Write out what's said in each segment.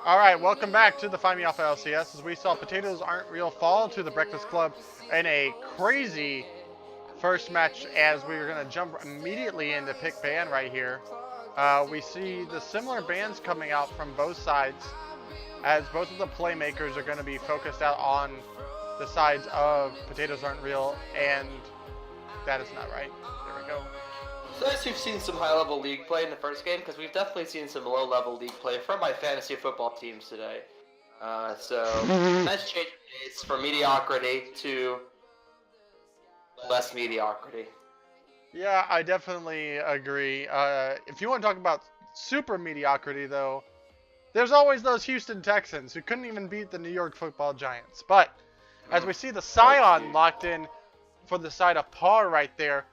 Alright, welcome back to the Find Me Alpha LCS as we saw Potatoes Aren't Real fall to the Breakfast Club in a crazy first match as we were going to jump immediately into pick ban right here. We see the similar bans coming out from both sides as both of the playmakers are going to be focused out on the sides of Potatoes Aren't Real, and that is not right. There we go. So as we've seen some high-level league play in the first game, because we've definitely seen some low-level league play from my fantasy football teams today. So nice change of pace from mediocrity to less mediocrity. Yeah, I definitely agree. If you want to talk about super mediocrity, though, there's always those Houston Texans who couldn't even beat the New York Football Giants. But as we see the Scion locked in for the side of Par right there,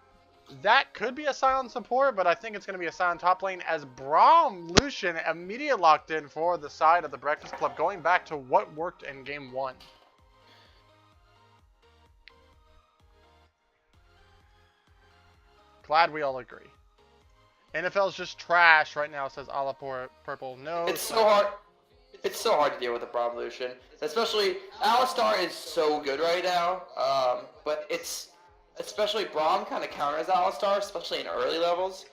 that could be a Scion support, but I think it's going to be a Scion top lane as Brawl Lucian immediately locked in for the side of the Breakfast Club, going back to what worked in Game 1. Glad we all agree. NFL's just trash right now, says Alapor Purple. No, it's so hard. It's so hard to deal with the Brawl Lucian, especially Alistar is so good right now. But it's especially Braum kind of counters Alistar, especially in early levels.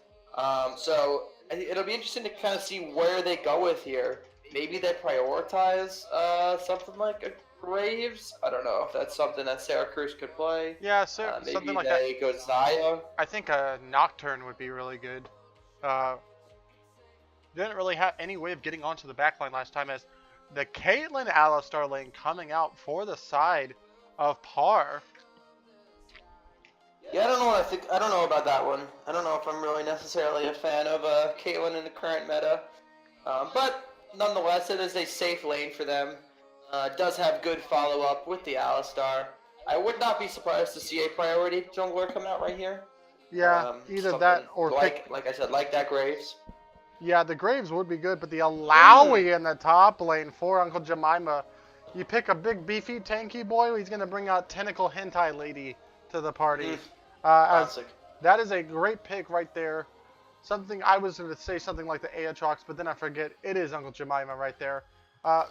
So it'll be interesting to kind of see where they go with here. Maybe they prioritize something like a Graves. I don't know if that's something that Sarah Cruz could play. Yeah, so, maybe something like they that. go Zaya. I think a Nocturne would be really good. Didn't really have any way of getting onto the backline last time, as the Caitlyn Alistar lane coming out for the side of Par. Yeah, I don't know what I think. I don't know about that one. I don't know if I'm really necessarily a fan of Caitlyn in the current meta. But nonetheless, it is a safe lane for them. Does have good follow-up with the Alistar. I would not be surprised to see a priority jungler coming out right here. Yeah, either that or like I said, like that Graves. Yeah, the Graves would be good, but the Alawi in the top lane for Uncle Jemima. You pick a big beefy tanky boy, he's gonna bring out Tentacle Hentai Lady to the party. As that is a great pick right there. Something I was going to say something like the Aatrox, but then I forget it is Uncle Jemima right there.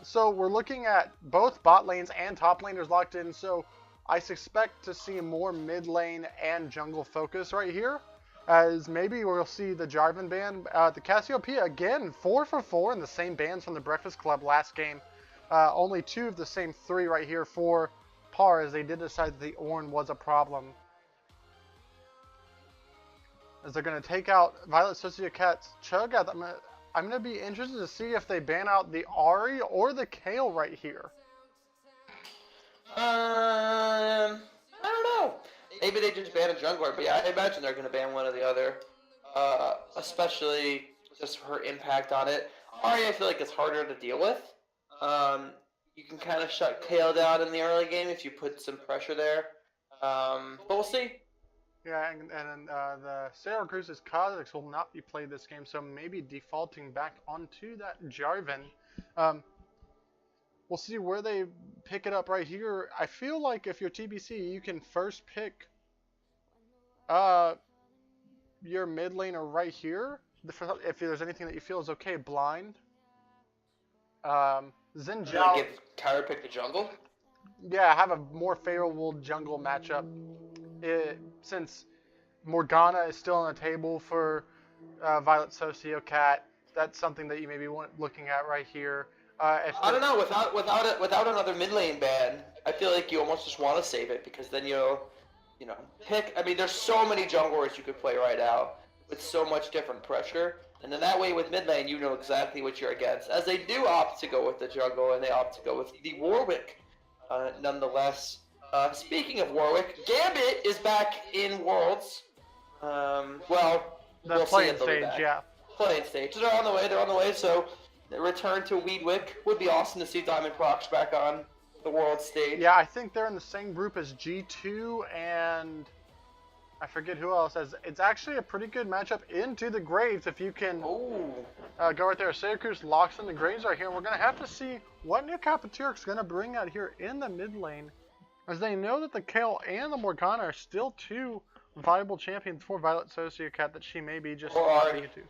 So we're looking at both bot lanes and top laners locked in. So I suspect to see more mid lane and jungle focus right here, as maybe we'll see the Jarvan ban. The Cassiopeia again 4 for 4 in the same bans from the Breakfast Club last game. Only 2 of the same 3 right here for Par, as they did decide that the Ornn was a problem. As they're going to take out Violet Sociocat's Chug. I'm going to be interested to see if they ban out the Ahri or the Kayle right here. I don't know. Maybe they just ban a jungler, but yeah, I imagine they're going to ban one or the other. Especially just her impact on it. Ahri, I feel like it's harder to deal with. You can kind of shut Kayle down in the early game if you put some pressure there. But we'll see. Yeah, and the Sarah Cruz's Kha'Zix will not be played this game, so maybe defaulting back onto that Jarvan. We'll see where they pick it up right here. I feel like if you're TBC, you can first pick your mid laner right here. If there's anything that you feel is okay, blind. Xin Zhao. Give Kyra pick the jungle? Yeah, have a more favorable jungle matchup. Since Morgana is still on the table for Violet Sociocat, that's something that you maybe want looking at right here. I don't know. Without another mid lane ban, I feel like you almost just want to save it, because then you'll pick. I mean, there's so many junglers you could play right now with so much different pressure, and then that way with mid lane you know exactly what you're against. As they do opt to go with the jungle, and they opt to go with the Warwick, nonetheless. Speaking of Warwick, Gambit is back in Worlds. Well, the we'll playing stage, yeah. Playing stage. They're on the way, so the return to Weedwick would be awesome to see Diamond Prox back on the world stage. Yeah, I think they're in the same group as G2 and I forget who else. As it's actually a pretty good matchup into the Graves if you can go right there. Syracuse locks in the Graves right here. And we're going to have to see what New Capaturic's going to bring out here in the mid lane, as they know that the Kayle and the Morgana are still 2 viable champions for Violet Sociocat that she may be just or Ahri. to.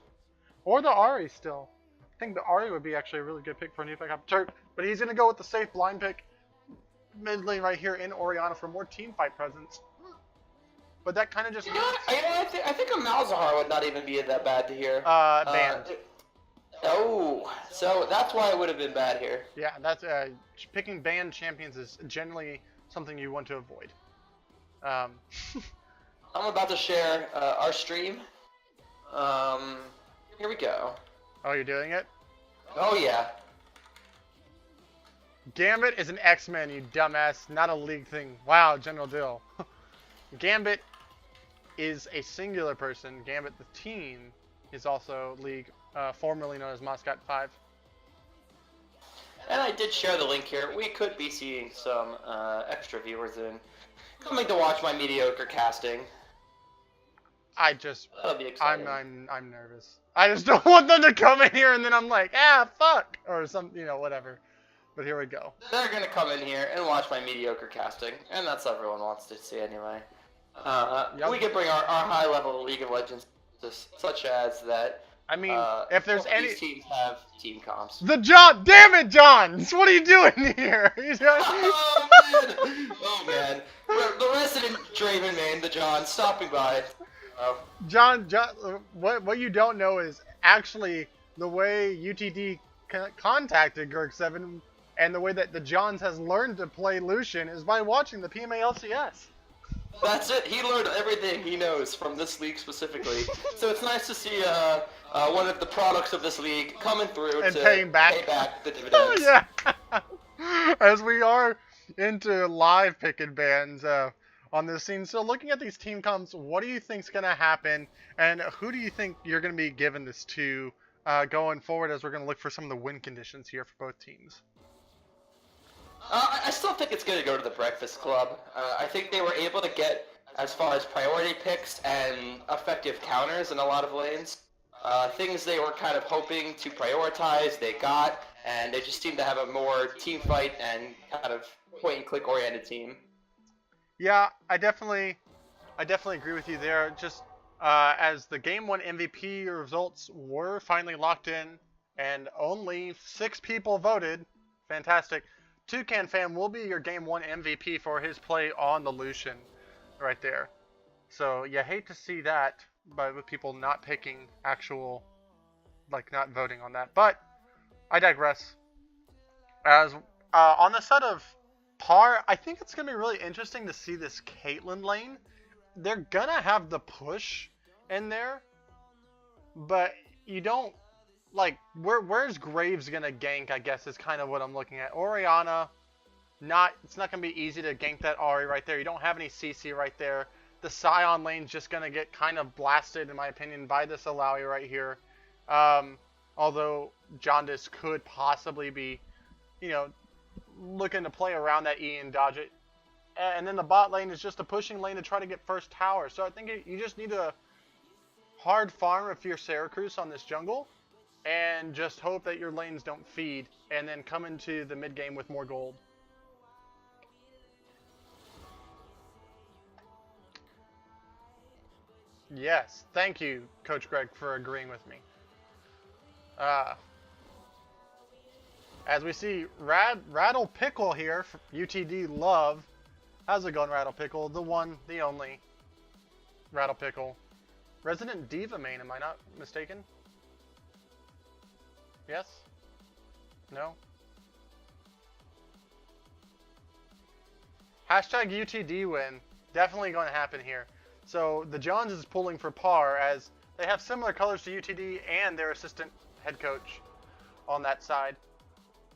Or the Ahri still. I think the Ari would be actually a really good pick for a new pick up turret, but he's going to go with the safe blind pick mid lane right here in Orianna for more team fight presence. But that kind of just means... I think a Malzahar would not even be that bad to hear. Banned. Oh, so that's why it would have been bad here. Yeah, that's picking banned champions is generally something you want to avoid. I'm about to share our stream. Here we go. Oh, you're doing it? Oh, yeah. Gambit is an X-Men, you dumbass. Not a league thing. Wow, General Dill. Gambit is a singular person. Gambit, the team, is also league, formerly known as Moscat 5. And I did share the link here. We could be seeing some extra viewers in coming to watch my mediocre casting. That'll be exciting. I'm nervous. I just don't want them to come in here and then I'm like, fuck, or something, whatever. But here we go. They're gonna come in here and watch my mediocre casting, and that's what everyone wants to see anyway. Yep. We could bring our high level League of Legends, such as that. I mean, if there's any these teams have team comps. The John, damn it, John! What are you doing here? Oh man, the resident Draven main, the John, stopping by. John, what you don't know is actually the way UTD contacted Gurk7 and the way that the Johns has learned to play Lucian is by watching the PMA LCS. That's it. He learned everything he knows from this league specifically. So it's nice to see one of the products of this league coming through and to pay back the dividends. Yeah. As we are into live pick and bans on this scene. So looking at these team comps, what do you think's going to happen? And who do you think you're going to be giving this to going forward as we're going to look for some of the win conditions here for both teams? I still think it's going to go to the Breakfast Club. I think they were able to get as far as priority picks and effective counters in a lot of lanes. Things they were kind of hoping to prioritize, they got, and they just seem to have a more team fight and kind of point-and-click oriented team. Yeah, I definitely agree with you there. Just as the Game 1 MVP results were finally locked in, and only 6 people voted, fantastic. Toucan Fan will be your Game 1 MVP for his play on the Lucian right there. So, you hate to see that, but with people not picking actual, like, not voting on that. But, I digress. As on the side of Par, I think it's going to be really interesting to see this Caitlyn lane. They're going to have the push in there, but you don't, like, where's Graves going to gank, I guess, is kind of what I'm looking at. Orianna, it's not going to be easy to gank that Ahri right there. You don't have any CC right there. The Scion lane's just going to get kind of blasted, in my opinion, by this Alawi right here. Although Jaundice could possibly be, looking to play around that E and dodge it. And then the bot lane is just a pushing lane to try to get first tower. So I think you just need a hard farm of your Syracuse on this jungle. And just hope that your lanes don't feed. And then come into the mid game with more gold. Yes, thank you, Coach Greg, for agreeing with me. As we see, Rattle Pickle here, from UTD Love. How's it going, Rattle Pickle? The one, the only Rattle Pickle. Resident Diva main, am I not mistaken? Yes? No? Hashtag UTD win. Definitely going to happen here. So the Johns is pulling for Par as they have similar colors to UTD and their assistant head coach on that side.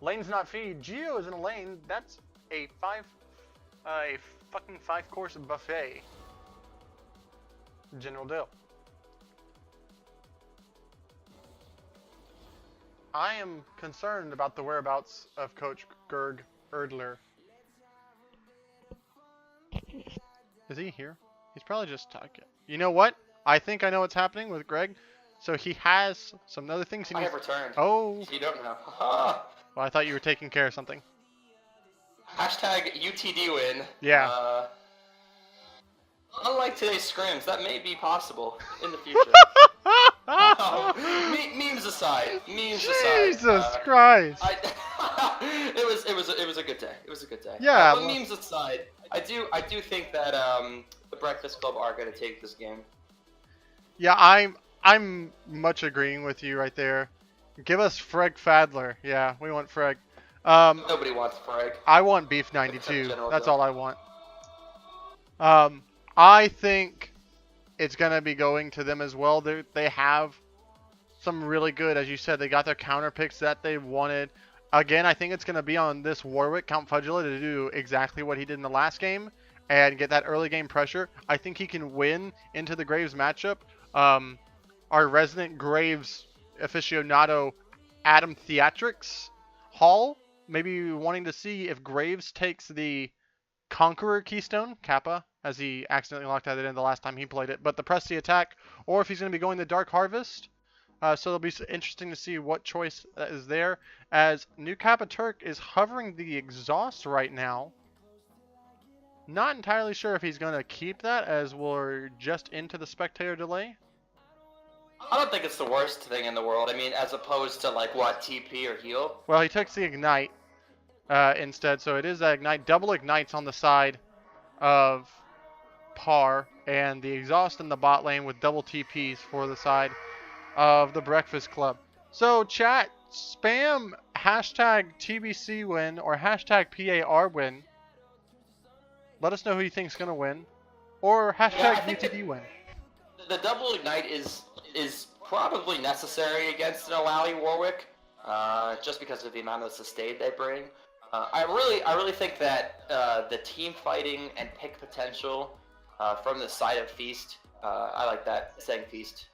Lane's not feed. Geo is in a lane. That's a fucking 5-course buffet. General Dill. I am concerned about the whereabouts of Coach Gerg Erdler. Is he here? He's probably just talking. You know what? I think I know what's happening with Greg. So he has some other things he needs. I have returned. Oh. You don't know. Well, I thought you were taking care of something. Hashtag UTD win. Yeah. Unlike today's scrims, that may be possible in the future. Memes aside, Jesus Christ. It was a good day. It was a good day. Yeah. But memes aside, I do think that the Breakfast Club are going to take this game. Yeah, I'm much agreeing with you right there. Give us Freg Fadler. Yeah, we want Freg. Nobody wants Freg. I want Beef 92. That's all I want. I think it's gonna be going to them as well. They have some really good, as you said, they got their counter picks that they wanted. Again, I think it's gonna be on this Warwick, Count Fudula, to do exactly what he did in the last game and get that early game pressure. I think he can win into the Graves matchup. Our resident Graves aficionado, Adam Theatrics Hall, maybe wanting to see if Graves takes the Conqueror Keystone, Kappa, as he accidentally locked that in the last time he played it, but the Press the Attack, or if he's going to be going the Dark Harvest. So it'll be interesting to see what choice is there, as New Kappa Turk is hovering the exhaust right now. Not entirely sure if he's going to keep that, as we're just into the spectator delay. I don't think it's the worst thing in the world. I mean, as opposed to, like, what, TP or heal? Well, he takes the Ignite instead, so it is that Ignite. Double Ignites on the side of Par, and the exhaust in the bot lane with double TPs for the side of the Breakfast Club. So, chat, spam hashtag TBC win or hashtag PAR win. Let us know who you think's going to win. Or hashtag UTD win. The double Ignite is probably necessary against an Alawi Warwick, just because of the amount of sustain they bring. I really think that the team fighting and pick potential from the side of Feast, I like that, saying Feast,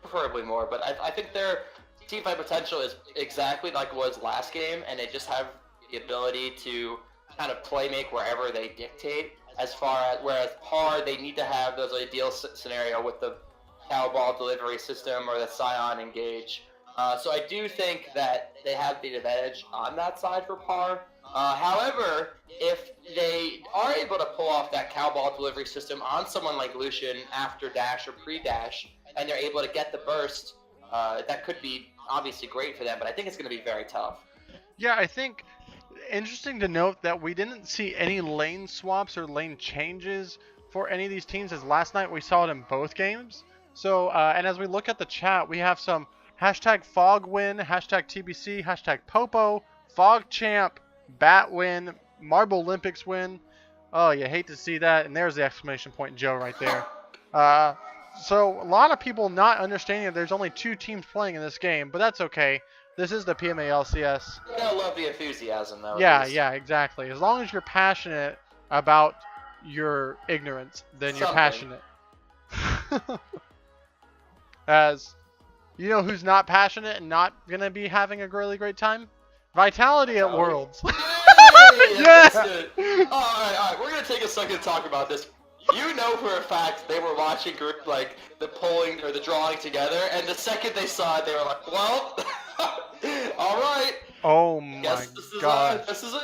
preferably more, but I think their team fight potential is exactly like it was last game, and they just have the ability to kind of play make wherever they dictate, as far as, whereas Par, they need to have those ideal scenario with the Cowball delivery system or the Scion engage. So I do think that they have the advantage on that side for Par. However, if they are able to pull off that Cowball delivery system on someone like Lucian after dash or pre-dash, and they're able to get the burst, that could be obviously great for them, but I think it's going to be very tough. Yeah, I think interesting to note that we didn't see any lane swaps or lane changes for any of these teams, as last night we saw it in both games. So, and as we look at the chat, we have some hashtag Fog win, hashtag TBC, hashtag Popo, Fog champ, Bat win, Marble Olympics win. Oh, you hate to see that. And there's the exclamation point Joe right there. So a lot of people not understanding that there's only 2 teams playing in this game, but that's okay. This is the PMA LCS. You gotta love the enthusiasm, though. Yeah, exactly. As long as you're passionate about your ignorance, then you're passionate. As you know, who's not passionate and not gonna be having a really great time? Vitality at Worlds. Yeah. All right. We're gonna take a second to talk about this. You know for a fact they were watching group like the polling or the drawing together, and the second they saw it, they were like, "Well, all right." Oh my god! This is it.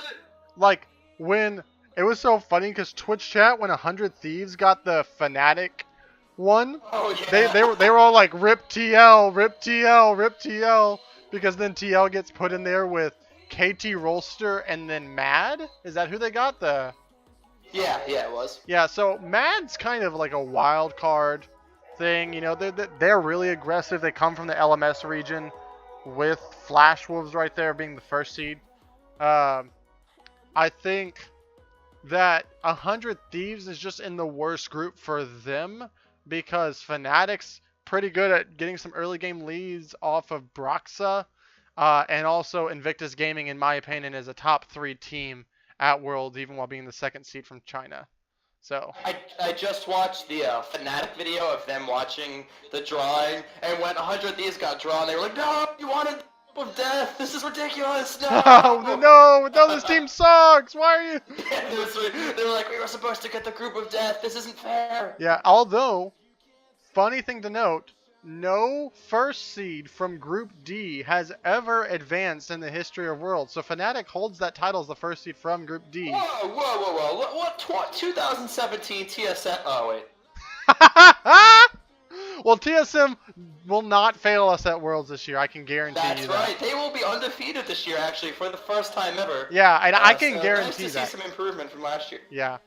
Like when it was so funny because Twitch chat, when 100 Thieves got the Fnatic one, they were all like, "Rip TL, rip TL, rip TL," because then TL gets put in there with KT Rolster and then Mad. Is that who they got? Yeah, it was. Yeah, so Mad's kind of like a wild card thing. You know, they're really aggressive. They come from the LMS region with Flash Wolves right there being the first seed. I think that 100 Thieves is just in the worst group for them because Fnatic's pretty good at getting some early game leads off of Broxa. And also Invictus Gaming, in my opinion, is a top 3 team at Worlds, even while being the second seed from China. So I just watched the Fnatic video of them watching the drawing, and when 100 Thieves got drawn, they were like, "No, you wanted the group of death. This is ridiculous. No, no, this team sucks. Why are you?" They were like, "We were supposed to get the group of death. This isn't fair." Yeah, although, funny thing to note, no first seed from Group D has ever advanced in the history of Worlds. So Fnatic holds that title as the first seed from Group D. Whoa. What 2017 TSM? Oh, wait. Well, TSM will not fail us at Worlds this year. I can guarantee That's you that. right. They will be undefeated this year, actually, for the first time ever. Yeah, and I can So guarantee nice to that. see some improvement from last year. Yeah.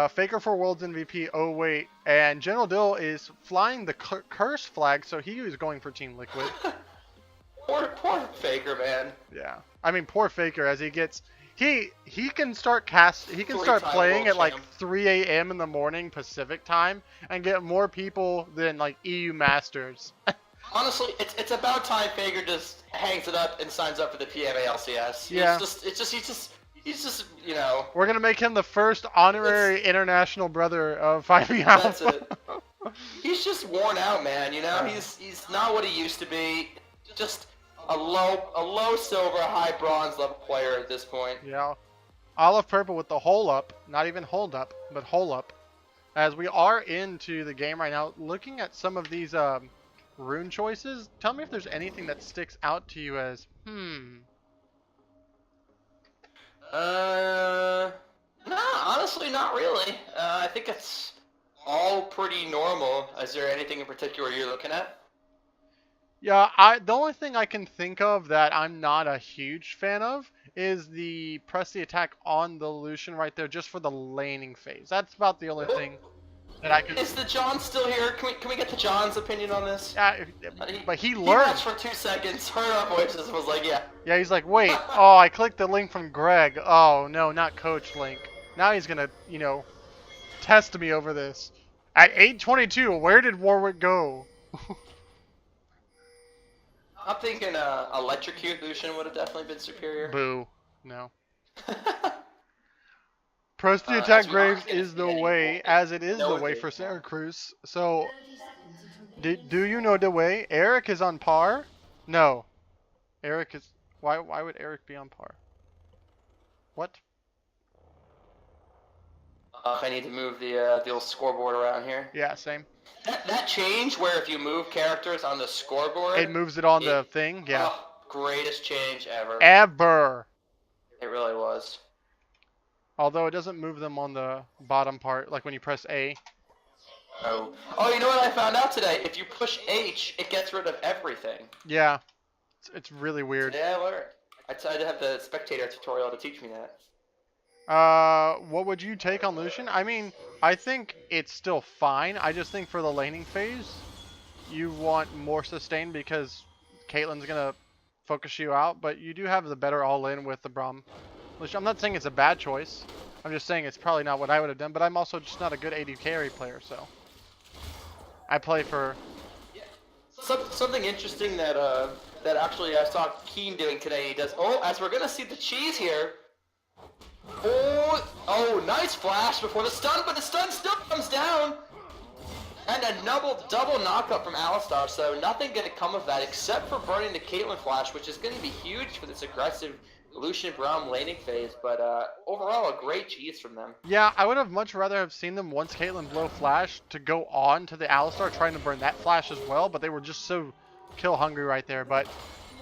Faker for Worlds MVP. Oh wait, and General Dill is flying the curse flag, so he was going for Team Liquid. Poor Faker, man. Yeah. I mean, poor Faker as he gets. He can start start playing at like 3 a.m. in the morning Pacific time and get more people than like EU Masters. Honestly, it's about time Faker just hangs it up and signs up for the PMA LCS. Yeah. He's just, you know. We're gonna make him the first honorary international brother of 5e Alpha. That's it. He's just worn out, man. You know, he's not what he used to be. Just a low silver, high bronze level player at this point. Yeah. Olive purple with the hole up, not even hold up, but hole up. As we are into the game right now, looking at some of these rune choices, tell me if there's anything that sticks out to you as No, honestly, not really. I think it's all pretty normal. Is there anything in particular you're looking at? Yeah, the only thing I can think of that I'm not a huge fan of is the press the attack on the Lucian right there just for the laning phase. That's about the only thing that I can... Is the John still here? Can we get the John's opinion on this? Yeah, but he learned. He watched for 2 seconds, heard our voices, and was like, yeah. Yeah, he's like, wait, oh, I clicked the link from Greg. Oh, no, not Coach Link. Now he's going to, you know, test me over this. At 8:22, where did Warwick go? I'm thinking Electrocute Lucian would have definitely been superior. Boo. No. Press the attack Graves is the way, as it is the way for Santa Cruz. So, do you know the way? Eric is on par? No. Eric is... Why would Eric be on par? What? I need to move the old scoreboard around here. Yeah, same. That change where if you move characters on the scoreboard... It moves it on the thing? Yeah. Oh, greatest change ever. Ever! It really was. Although it doesn't move them on the bottom part, like when you press A. Oh, you know what I found out today? If you push H, it gets rid of everything. Yeah. It's really weird. Yeah, I learned. I decided to have the spectator tutorial to teach me that. What would you take on Lucian? I mean, I think it's still fine. I just think for the laning phase, you want more sustain because Caitlyn's gonna focus you out, but you do have the better all-in with the Braum. Lucian, I'm not saying it's a bad choice. I'm just saying it's probably not what I would have done, but I'm also just not a good AD carry player, so. I play for... Something interesting that that actually I saw Keen doing today. He does, as we're gonna see the cheese here. Oh, nice flash before the stun, but the stun still comes down. And a double knockup from Alistar, so nothing gonna come of that except for burning the Caitlyn flash, which is gonna be huge for this aggressive Lucian Braum laning phase, but overall a great cheese from them. Yeah, I would have much rather have seen them once Caitlyn blow flash to go on to the Alistar trying to burn that flash as well, but they were just so kill hungry right there. But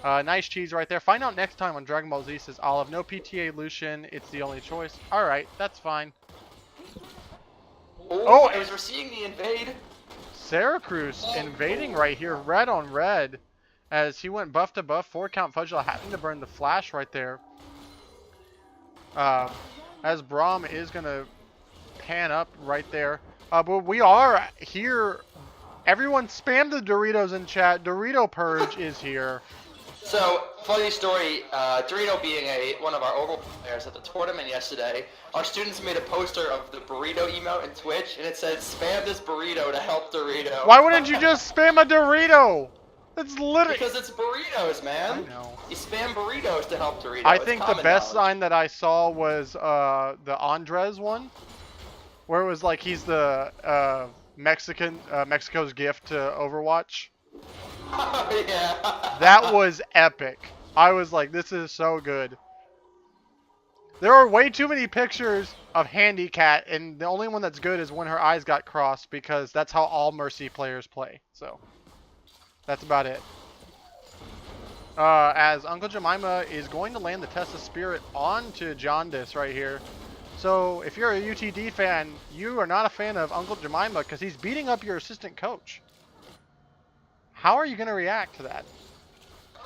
nice cheese right there. Find out next time on Dragon Ball Z, says Olive. No PTA Lucian, it's the only choice. Alright, that's fine. As we're seeing the invade. Santa Cruz invading right here, red on red. As he went buff to buff, 4-count Fudgela having to burn the flash right there. As Braum is going to pan up right there. But we are here. Everyone spam the Doritos in chat. Dorito Purge is here. So, funny story, Dorito being one of our overall players at the tournament yesterday, our students made a poster of the burrito emote in Twitch, and it said, spam this burrito to help Dorito. Why wouldn't you just spam a Dorito? That's literally... Because it's burritos, man. I know. You spam burritos to help Dorito. I think the best sign that I saw was the Andres one, where it was like he's the Mexico's gift to Overwatch. Oh, yeah. That was epic. I was like, this is so good. There are way too many pictures of Handycat, and the only one that's good is when her eyes got crossed, because that's how all Mercy players play. So, that's about it. As Uncle Jemima is going to land the Test of Spirit onto Jaundice right here. So, if you're a UTD fan, you are not a fan of Uncle Jemima, because he's beating up your assistant coach. How are you going to react to that?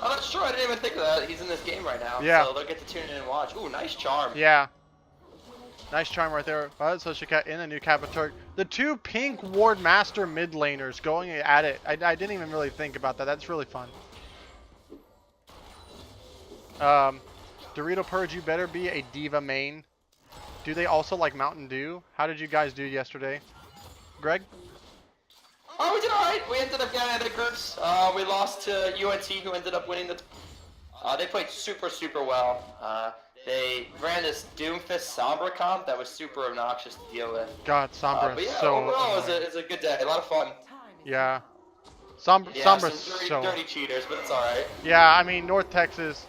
I'm not sure. I didn't even think of that. He's in this game right now. Yeah. So they'll get to tune in and watch. Ooh, nice charm. Yeah. Nice charm right there. So she got in a new Capiturk. The two pink Ward Master mid laners going at it. I didn't even really think about that. That's really fun. Dorito Purge, you better be a Diva main. Do they also like Mountain Dew? How did you guys do yesterday? Greg? Oh, we did alright. We ended up getting out of the groups. We lost to UNT, who ended up winning the... they played super, super well. They ran this Doomfist Sombra comp that was super obnoxious to deal with. God, Sombra but is yeah, so overall, it was a good day. A lot of fun. Yeah. Sombra's some dirty cheaters, but it's alright. Yeah, I mean, North Texas,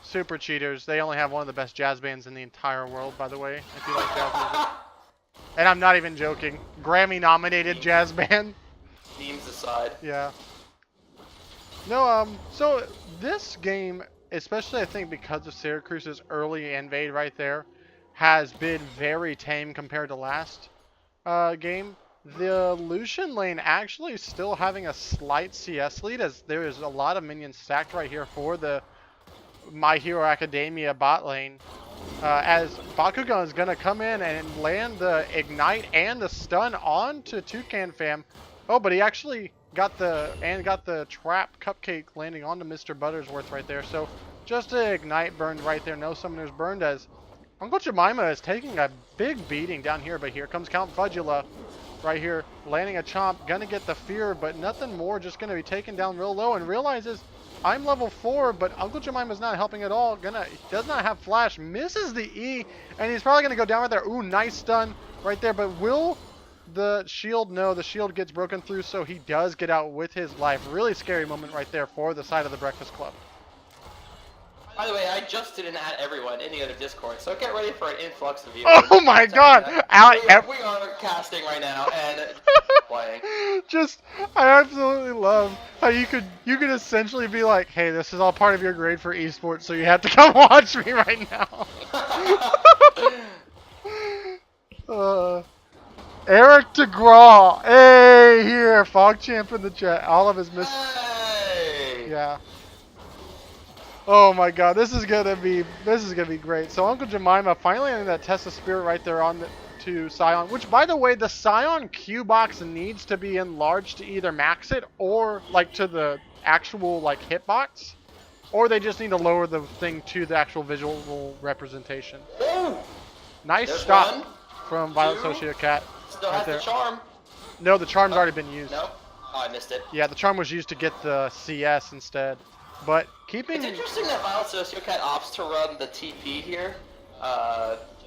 super cheaters. They only have one of the best jazz bands in the entire world, by the way, if you like jazz music. And I'm not even joking. Grammy-nominated jazz band. Memes aside. Yeah. No, so this game, especially I think because of Syracuse's early invade right there, has been very tame compared to last game. The Lucian lane actually still having a slight CS lead, as there is a lot of minions stacked right here for the My Hero Academia bot lane. As Bakugan is going to come in and land the Ignite and the stun onto Toucan Fam. Oh, but he actually got the trap cupcake landing onto Mr. Buttersworth right there. So just an Ignite burned right there. No summoners burned, as Uncle Jemima is taking a big beating down here. But here comes Count Fudula right here, landing a chomp. Gonna get the fear, but nothing more. Just going to be taken down real low, and realizes I'm level 4, but Uncle Jemima's not helping at all. Does not have flash, misses the E, and he's probably gonna go down right there. Ooh, nice stun right there, but will the shield? No, the shield gets broken through, so he does get out with his life. Really scary moment right there for the side of the Breakfast Club. By the way, I just didn't add everyone in the other Discord, so get ready for an influx of you. Oh my god! We are casting right now and playing. I absolutely love how you could essentially be like, hey, this is all part of your grade for esports, so you have to come watch me right now. Eric DeGraw, hey, here, FogChamp in the chat. All of his Hey. Yeah. Oh my god, this is gonna be great. So Uncle Jemima finally ending that test of spirit right there to Scion, which by the way, the Scion Q box needs to be enlarged to either max it or like to the actual like hitbox, or they just need to lower the thing to the actual visual representation. Ooh. Nice There's stop one, from Violet Sociocat. Still right has there. the charm. No, the charm's already been used. No? Oh, I missed it. Yeah, the charm was used to get the CS instead. But keeping... It's interesting that Violet Sociocat opts to run the TP here,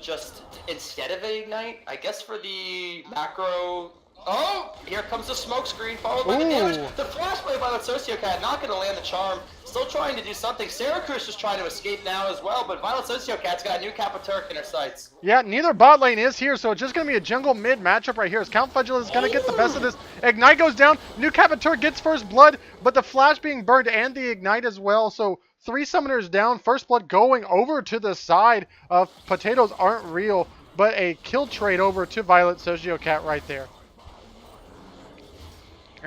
just instead of an Ignite. I guess for the macro... Oh! Here comes the smoke screen, followed by the damage. The flash by Violet Sociocat, not going to land the charm. Still trying to do something. Syracuse is trying to escape now as well, but Violet Sociocat's got a new Capiturk in her sights. Yeah, neither bot lane is here, so it's just going to be a jungle mid matchup right here as Count Fudula is going to get the best of this. Ignite goes down, new Capiturk gets first blood, but the flash being burned and the Ignite as well, so 3 summoners down, first blood going over to the side of Potatoes Aren't Real, but a kill trade over to Violet Sociocat right there.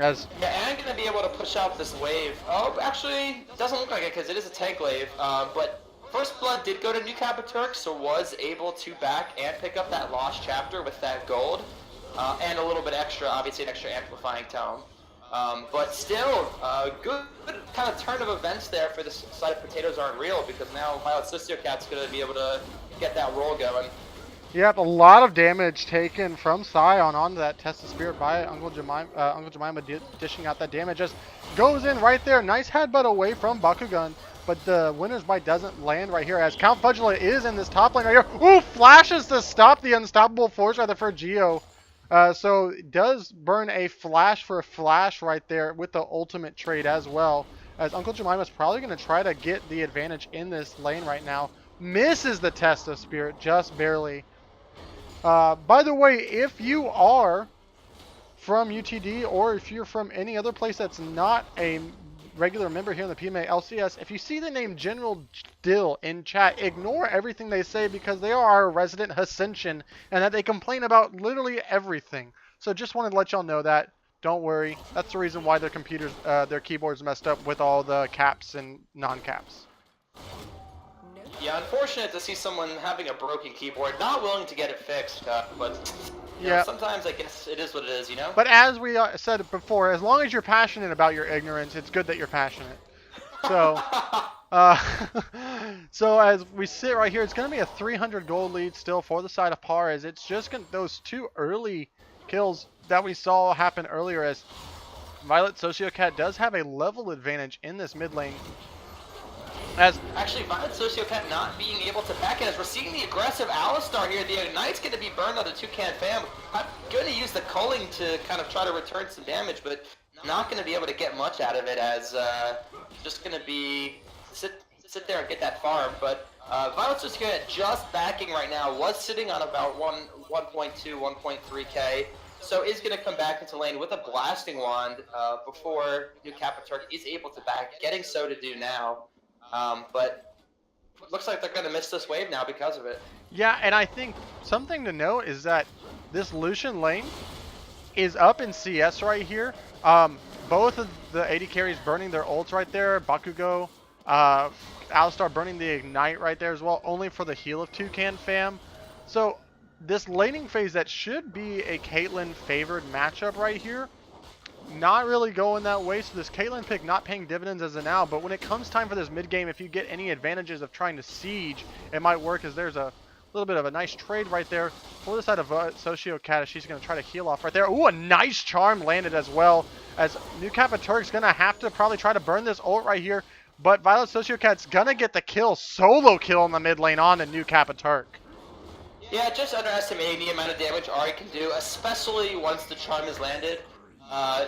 Yeah, and I'm going to be able to push out this wave. Oh, actually, doesn't look like it because it is a tank wave. But First Blood did go to New Capiturk, so was able to back and pick up that lost chapter with that gold. And a little bit extra, obviously an extra amplifying tome. But still, good kind of turn of events there for this side of Potatoes Aren't Real, because now Violet Sociocat's going to be able to get that roll going. Yep, a lot of damage taken from Scion onto that Test of Spirit by Uncle Jemima dishing out that damage. Just goes in right there. Nice headbutt away from Bakugan, but the winner's bite doesn't land right here as Count Fudula is in this top lane right here. Ooh, flashes to stop the unstoppable force rather for Geo. So it does burn a flash for a flash right there with the ultimate trade as well, as Uncle Jemima's probably going to try to get the advantage in this lane right now. Misses the Test of Spirit just barely. By the way, if you are from UTD or if you're from any other place that's not a regular member here in the PMA LCS, if you see the name General Dill in chat, ignore everything they say because they are our resident Ascension and that they complain about literally everything. So just wanted to let y'all know that. Don't worry. That's the reason why their computers, their keyboards messed up with all the caps and non-caps. Yeah, unfortunate to see someone having a broken keyboard, not willing to get it fixed, but you know, sometimes I guess it is what it is, you know? But as we said before, as long as you're passionate about your ignorance, it's good that you're passionate. So, so as we sit right here, it's going to be a 300 gold lead still for the side of Par, as it's just those two early kills that we saw happen earlier, as Violet Sociocat does have a level advantage in this mid lane. Actually, Violet Sociocat not being able to back it, as we're seeing the aggressive Alistar here. The Ignite's going to be burned on the Toucan fam. I'm going to use the culling to kind of try to return some damage, but not going to be able to get much out of it, as just going to be sit there and get that farm. But Violet Sociocat just backing right now, was sitting on about 1.2, 1.3k. So is going to come back into lane with a Blasting Wand before New Capiturk is able to back, getting so to do now. But looks like they're going to miss this wave now because of it. Yeah, and I think something to note is that this Lucian lane is up in CS right here. Both of the AD carries burning their ults right there. Bakugo, Alistar burning the Ignite right there as well, only for the heal of Toucan fam. So this laning phase that should be a Caitlyn favored matchup right here, not really going that way. So this Caitlyn pick not paying dividends as of now, but when it comes time for this mid game, if you get any advantages of trying to siege, it might work, as there's a little bit of a nice trade right there for the side of Sociocat. She's going to try to heal off right there. Ooh, a nice charm landed as well, as New Capiturk's going to have to probably try to burn this ult right here, but Violet Sociocat's going to get the kill, solo kill in the mid lane on the New Capiturk. Yeah, just underestimating the amount of damage Ahri can do, especially once the charm is landed.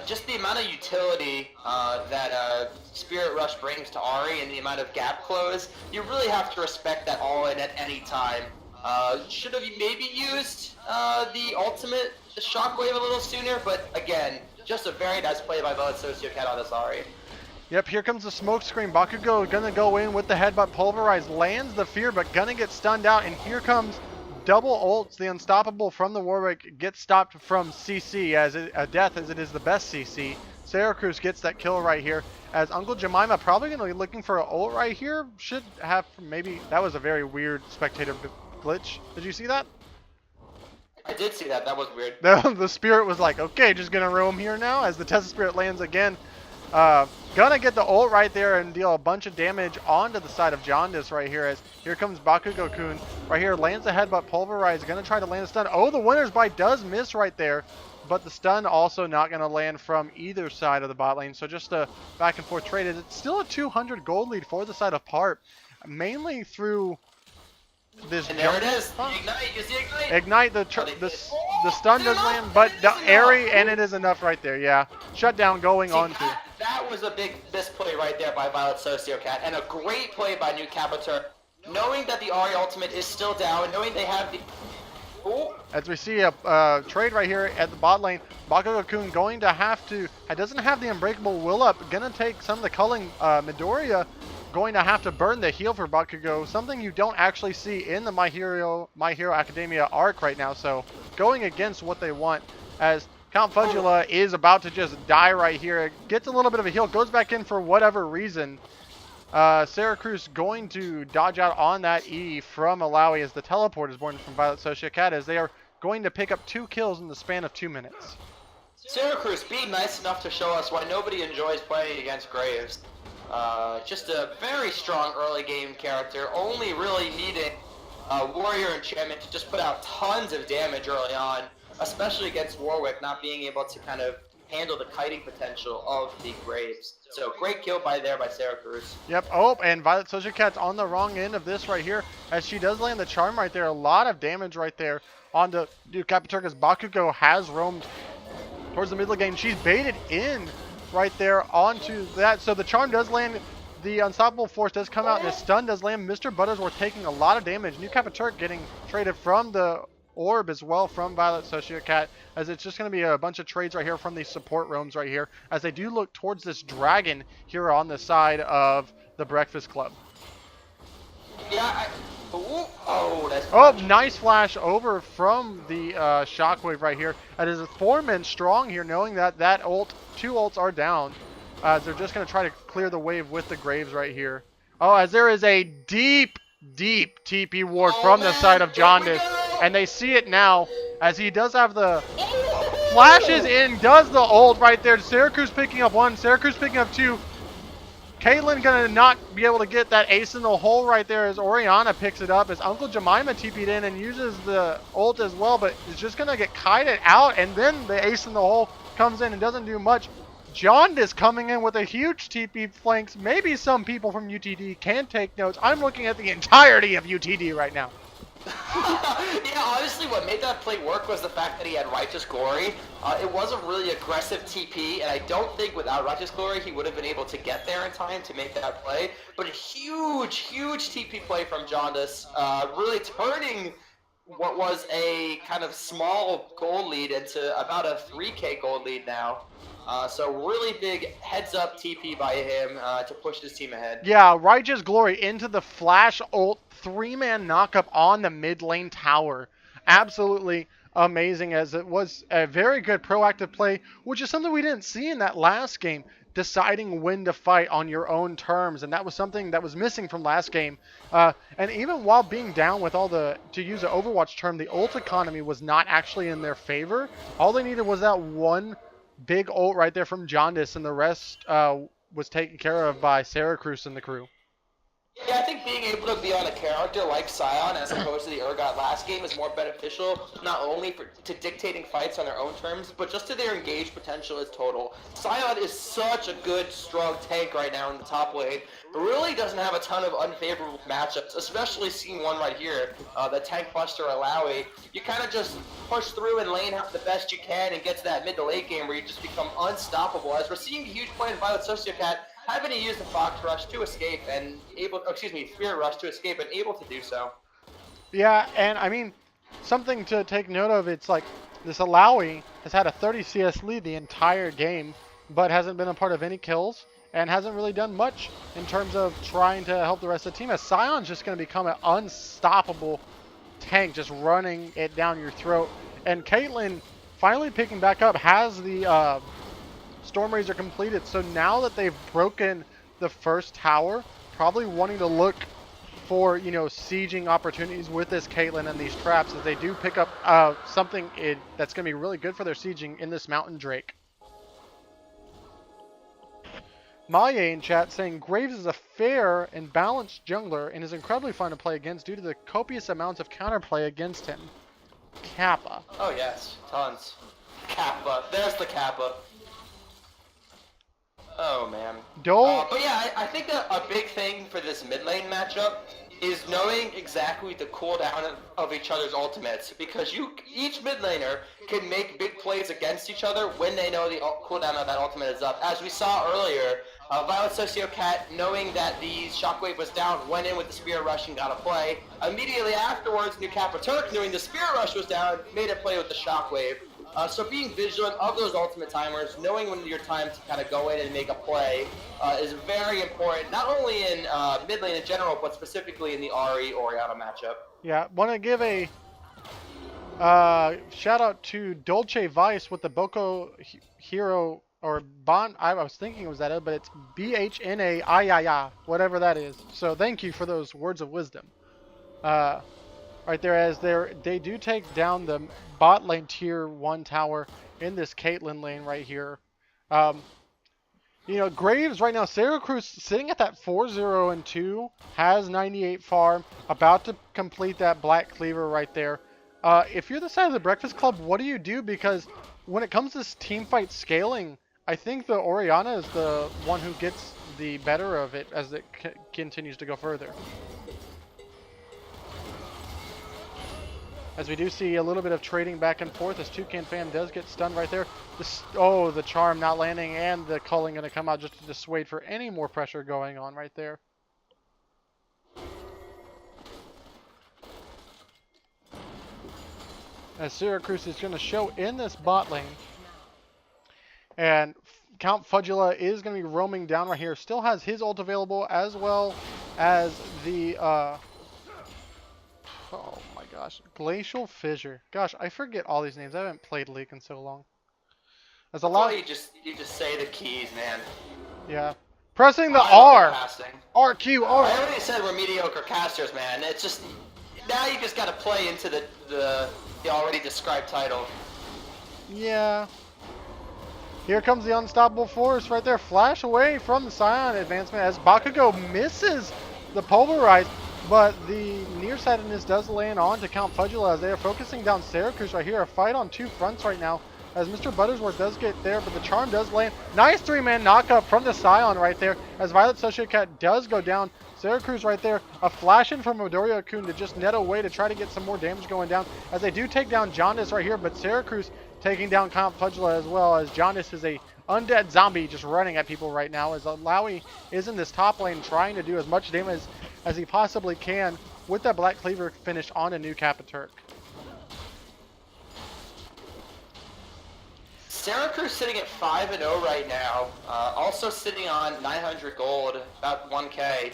Just the amount of utility that Spirit Rush brings to Ahri and the amount of gap close, you really have to respect that all-in at any time. Should have maybe used the ultimate, the Shockwave a little sooner, but again, just a very nice play by Violet Sociocat on this Ahri. Yep, here comes the smoke screen. Bakugo gonna go in with the headbutt, pulverize, lands the fear, but gonna get stunned out, and here comes double ults. The unstoppable from the Warwick gets stopped from CC, as a death as it is the best CC. Syracuse gets that kill right here, as Uncle Jemima probably going to be looking for an ult right here. Should have, maybe, that was a very weird spectator glitch. Did you see that? I did see that. That was weird. The Spirit was like, okay, just going to roam here now, as the Tesla Spirit lands again. Gonna get the ult right there and deal a bunch of damage onto the side of Jaundice right here, as here comes Bakugo-kun right here, lands the headbutt, pulverize, gonna try to land a stun. Oh, the winner's bite does miss right there, but the stun also not gonna land from either side of the bot lane, so just a back and forth trade. It's still a 200 gold lead for the side of Parp, mainly through this. And there it is, the Ignite, use the Ignite, the stun does land, but the Airy, and it is enough right there, yeah. Shutdown going on to. That was a big misplay right there by Violet Sociocat, and a great play by New Capiturk. Knowing that the Ahri ultimate is still down, knowing they have the... Ooh. As we see a trade right here at the bot lane, Bakugo-kun going to have to, it doesn't have the Unbreakable Will Up, gonna take some of the culling. Midoriya going to have to burn the heal for Bakugo, something you don't actually see in the My Hero Academia arc right now, so going against what they want, as Count Fudula is about to just die right here. It gets a little bit of a heal, goes back in for whatever reason. Syracuse going to dodge out on that E from Alawi, as the teleport is born from Violet Sociocat, as they are going to pick up 2 kills in the span of 2 minutes. Syracuse being nice enough to show us why nobody enjoys playing against Graves. Just a very strong early game character, only really needing Warrior Enchantment to just put out tons of damage early on, especially against Warwick, not being able to kind of handle the kiting potential of the Graves. So great kill by Syracuse. Yep. Oh, and Violet Sociocat's on the wrong end of this right here, as she does land the charm right there. A lot of damage right there on the New Capiturk, as Bakugo has roamed towards the middle game. She's baited in right there onto that. So the charm does land. The Unstoppable Force does come out, and the stun does land. Mr. Buttersworth taking a lot of damage. New Capiturk getting traded from the orb as well from Violet Sociocat, as it's just going to be a bunch of trades right here from these support roams right here, as they do look towards this dragon here on the side of the Breakfast Club. Yeah, Ooh, oh, that's Oh, clutch. nice flash over from the Shockwave right here. That is 4 men strong here, knowing that that ult, 2 ults are down. They're just going to try to clear the wave with the Graves right here. Oh, as there is a deep, deep TP ward Oh from the side man, of here we Jaundice. go. And they see it now as he does have the Oh! flashes in, does the ult right there. Syracuse picking up 1, Syracuse picking up 2. Caitlyn gonna not be able to get that ace in the hole right there as Orianna picks it up as Uncle Jemima TP'd in and uses the ult as well, but is just gonna get kited out, and then the ace in the hole comes in and doesn't do much. Jaundice coming in with a huge TP flanks. Maybe some people from UTD can take notes. I'm looking at the entirety of UTD right now. Yeah, honestly, what made that play work was the fact that he had Righteous Glory. It was a really aggressive TP, and I don't think without Righteous Glory he would have been able to get there in time to make that play. But a huge, huge TP play from Jaundice, really turning what was a kind of small gold lead into about a 3K gold lead now. So really big heads-up TP by him to push his team ahead. Yeah, Righteous Glory into the flash ult, 3-man knockup on the mid lane tower. Absolutely amazing, as it was a very good proactive play, which is something we didn't see in that last game, deciding when to fight on your own terms, and that was something that was missing from last game. And even while being down with all the, to use an Overwatch term, the ult economy was not actually in their favor. All they needed was that one big ult right there from Jaundice, and the rest was taken care of by Syracuse and the crew. Yeah, I think being able to be on a character like Scion as opposed to the Urgot last game is more beneficial, not only to dictating fights on their own terms, but just to their engaged potential as total. Scion is such a good, strong tank right now in the top lane, but really doesn't have a ton of unfavorable matchups, especially scene 1 right here, the Tank Buster Alawi. You kind of just push through and lane out the best you can and get to that mid to late game where you just become unstoppable. As we're seeing a huge play in Violet Sociocat, having to use the Fox Rush to escape and Spirit Rush to escape and able to do so. Yeah, and I mean, something to take note of, it's like this Alawi has had a 30 CS lead the entire game, but hasn't been a part of any kills and hasn't really done much in terms of trying to help the rest of the team, as Scion's just going to become an unstoppable tank, just running it down your throat. And Caitlyn finally picking back up, has the Storm Razor completed, so now that they've broken the first tower, probably wanting to look for, you know, sieging opportunities with this Caitlyn and these traps, as they do pick up something that's going to be really good for their sieging in this Mountain Drake. Maya in chat saying Graves is a fair and balanced jungler and is incredibly fun to play against due to the copious amounts of counterplay against him. Kappa. Oh yes, tons. Kappa. There's the Kappa. Oh man. But yeah, I think a big thing for this mid lane matchup is knowing exactly the cooldown of each other's ultimates, because each mid laner can make big plays against each other when they know the cooldown of that ultimate is up. As we saw earlier, Violet Sociocat, knowing that the Shockwave was down, went in with the Spirit Rush and got a play. Immediately afterwards, New Kappa Turk, knowing the Spirit Rush was down, made a play with the Shockwave. So being vigilant of those ultimate timers, knowing when your time to kind of go in and make a play is very important, not only in mid lane in general, but specifically in the Orianna matchup. Yeah, want to give a shout out to Dolce Vice with the Boko Hero, or Bon. I was thinking it was that, but it's BHNAIII, whatever that is. So thank you for those words of wisdom. Right there, as they do take down the bot lane tier 1 tower in this Caitlyn lane right here. You know, Graves right now, Syracuse sitting at that 4-0-2, has 98 farm, about to complete that Black Cleaver right there. If you're the side of the Breakfast Club, what do you do? Because when it comes to this team fight scaling, I think the Orianna is the one who gets the better of it as it continues to go further. As we do see a little bit of trading back and forth, as Toucan Fan does get stunned right there. The charm not landing, and the culling going to come out just to dissuade for any more pressure going on right there. As Syracuse is going to show in this bot lane. And Count Fudula is going to be roaming down right here. Still has his ult available, as well as the Oh my gosh. Glacial Fissure. Gosh, I forget all these names. I haven't played League in so long. There's a That's lot. why you just say the keys, man. Yeah. Pressing the I love R. the casting. RQ, R. I already said we're mediocre casters, man. It's just now you just got to play into the already described title. Yeah. Here comes the unstoppable force right there. Flash away from the Scion advancement as Bakugo misses the Pulverize. But the nearsightedness does land on to Count Fudula as they are focusing down Syracuse right here. A fight on two fronts right now as Mr. Buttersworth does get there, but the charm does land. Nice three-man knockup from the Scion right there as Violet Sociocat does go down. Syracuse right there, a flash in from Midoriya-kun to just net away to try to get some more damage going down as they do take down Jaundice right here, but Syracuse taking down Count Fudula as well as Jaundice is a undead zombie just running at people right now as Lowy is in this top lane trying to do as much damage as he possibly can with that Black Cleaver finish on a new Capaturk. Syracuse sitting at 5-0 right now. Also sitting on 900 gold, about 1K.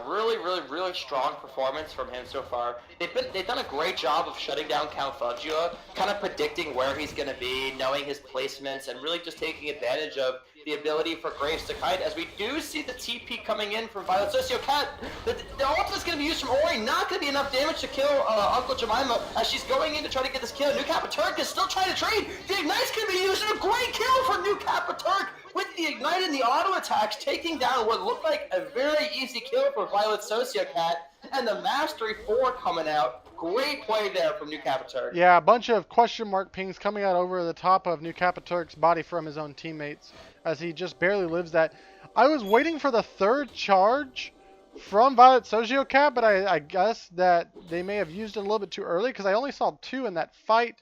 Really strong performance from him so far. They've done a great job of shutting down Count Fudula, kind of predicting where he's going to be, knowing his placements, and really just taking advantage of the ability for Graves to kite. As we do see the TP coming in from Violet Sociocat, the ultimate's going to be used from Ori. Not going to be enough damage to kill Uncle Jemima as she's going in to try to get this kill. New Capaturk is still trying to trade. The Ignite's going to be used, and a great kill for New Capaturk with the Ignite and the auto attacks, taking down what looked like a very easy kill for Violet Sociocat, and the Mastery 4 coming out. Great play there from New Capaturk. Yeah, a bunch of question mark pings coming out over the top of New Capaturk's body from his own teammates as he just barely lives that. I was waiting for the third charge from Violet Sociocat, but I guess that they may have used it a little bit too early because I only saw two in that fight.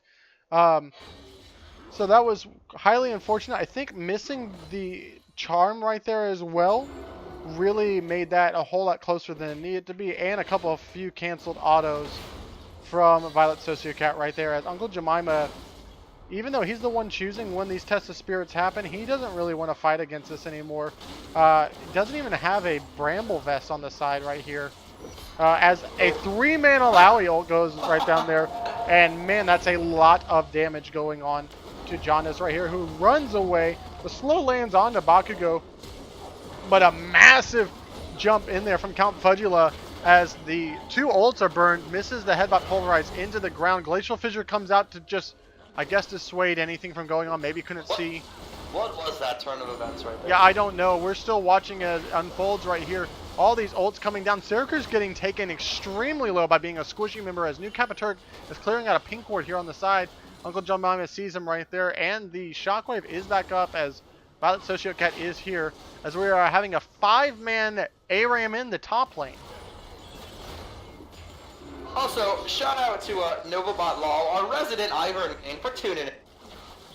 So that was highly unfortunate. I think missing the charm right there as well really made that a whole lot closer than it needed to be, and a couple of few canceled autos from Violet Sociocat right there as Uncle Jemima, even though he's the one choosing when these tests of spirits happen, he doesn't really want to fight against this anymore. Doesn't even have a Bramble Vest on the side right here. As a three-man Alawi ult goes right down there, and man, that's a lot of damage going on to Jaundice right here, who runs away. The slow lands onto Bakugo, but a massive jump in there from Count Fudula as the two ults are burned, misses the headbutt pulverize into the ground. Glacial Fissure comes out to just, I guess, dissuade anything from going on. Maybe couldn't see. What was that turn of events right there? Yeah, I don't know. We're still watching as it unfolds right here. All these ults coming down. Syracuse getting taken extremely low by being a squishy member as New Capaturk is clearing out a pink ward here on the side. Uncle Jemima sees him right there, and the shockwave is back up as Violet Sociocat is here as we are having a 5-man ARAM in the top lane. Also, shout out to NovaBot Lol, our resident Ivern, for tuning in.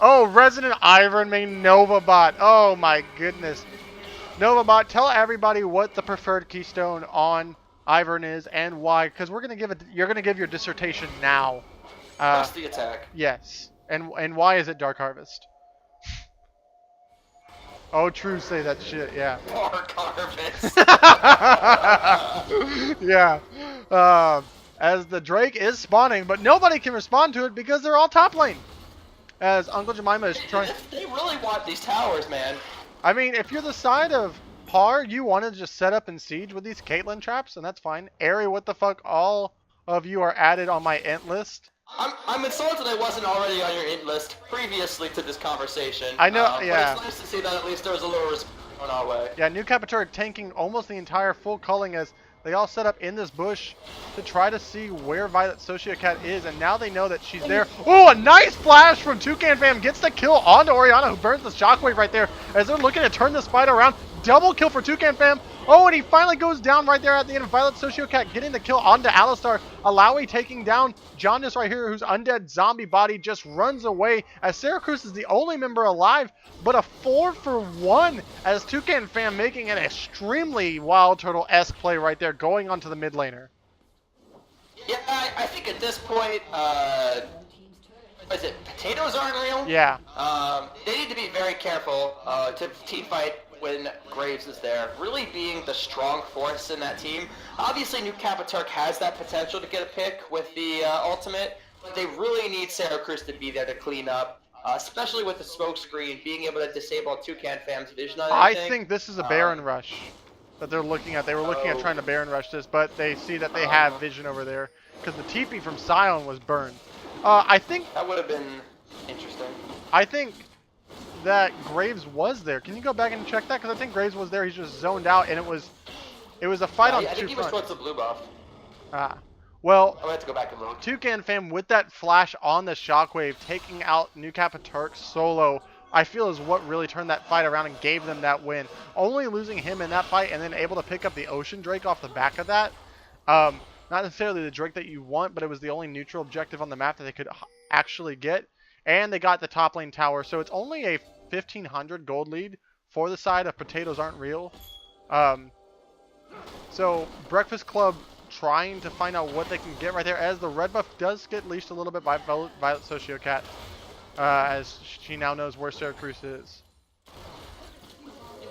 Oh, resident Ivern main NovaBot. Oh my goodness. NovaBot, tell everybody what the preferred keystone on Ivern is and why, because we're gonna give it. You're gonna give your dissertation now. Press the attack. Yes, and why is it Dark Harvest? Oh, true, say that shit. Yeah. Dark Harvest. Yeah. As the Drake is spawning, but nobody can respond to it because they're all top lane. As Uncle Jemima is trying. They really want these towers, man. I mean, if you're the side of Par, you want to just set up and siege with these Caitlyn traps, and that's fine. Ari, what the fuck? All of you are added on my int list. I'm insulted I wasn't already on your int list previously to this conversation. I know, yeah. But it's nice to see that at least there was a little respect on our way. Yeah, New Capaturk tanking almost the entire full culling as they all set up in this bush to try to see where Violet Sociocat is, and now they know that she's there. Oh, a nice flash from Toucan Fam gets the kill onto Oriana, who burns the shockwave right there as they're looking to turn this fight around. Double kill for Toucan Fam. Oh, and he finally goes down right there at the end of Violet Sociocat, getting the kill onto Alistar. Alawi taking down Jaundice right here, whose undead zombie body just runs away as Syracuse is the only member alive, but a 4-for-1 as Toucan Fam making an extremely Wild Turtle-esque play right there, going onto the mid laner. Yeah, I think at this point, what is it, potatoes aren't real? Yeah. They need to be very careful to team fight when Graves is there, really being the strong force in that team. Obviously, New Capaturk has that potential to get a pick with the ultimate, but they really need Syracuse to be there to clean up, especially with the smoke screen, being able to disable Toucan Fam's vision on I anything. think this is a Baron rush that they're looking at. They were looking at trying to Baron rush this, but they see that they have vision over there because the TP from Scion was burned. I think that would have been interesting. I think that Graves was there. Can you go back and check that? Because I think Graves was there. He's just zoned out, and it was a fight on two fronts. I think he was towards the blue buff. Well, I'll have to go back and look. Toucan Fam with that flash on the Shockwave, taking out New Capaturk solo, I feel is what really turned that fight around and gave them that win. Only losing him in that fight and then able to pick up the Ocean Drake off the back of that. Not necessarily the Drake that you want, but it was the only neutral objective on the map that they could actually get. And they got the top lane tower, so it's only a 1,500 gold lead for the side of Potatoes Aren't Real. So Breakfast Club trying to find out what they can get right there, as the red buff does get leashed a little bit by Violet Sociocat, as she now knows where Syracuse is.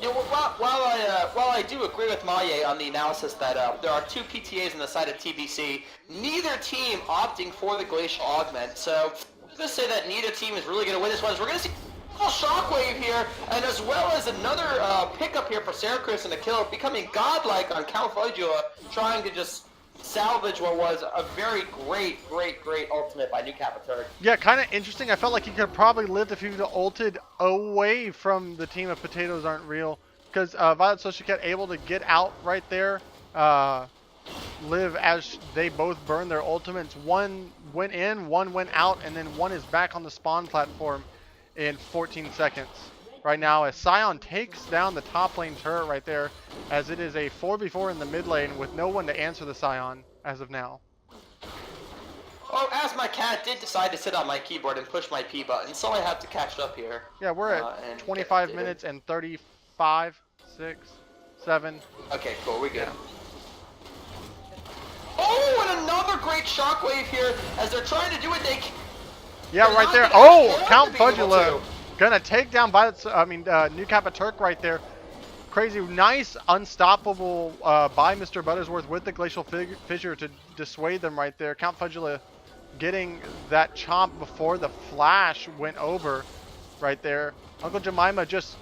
Yeah, while I do agree with Maye on the analysis that there are two PTAs on the side of TBC, neither team opting for the Glacial Augment. So I'm going to say that neither team is really going to win this one. We're going to see a Shockwave here, and as well as another pickup here for Syracuse and the kill, becoming godlike on Count Fudula, trying to just salvage what was a very great ultimate by New Capaturk. Yeah, kind of interesting. I felt like he could have probably lived if he would have ulted away from the team of Potatoes Aren't Real, because Violet Sociocat able to get out right there, live as they both burned their ultimates. One went in, one went out, and then one is back on the spawn platform in 14 seconds. Right now, as Scion takes down the top lane turret right there, as it is a 4v4 in the mid lane with no one to answer the Scion as of now. Oh, as my cat did decide to sit on my keyboard and push my P button, so I have to catch up here. Yeah, we're at 25 minutes and 35, 6, 7. Okay, cool, we're good. Oh, and another great Shockwave here, as they're trying to do what they can. Yeah, right there. Oh, Count Fudula gonna take down New Capaturk right there. Crazy, nice, unstoppable by Mr. Buttersworth with the Glacial Fissure to dissuade them right there. Count Fudula getting that chomp before the flash went over right there. Uncle Jemima just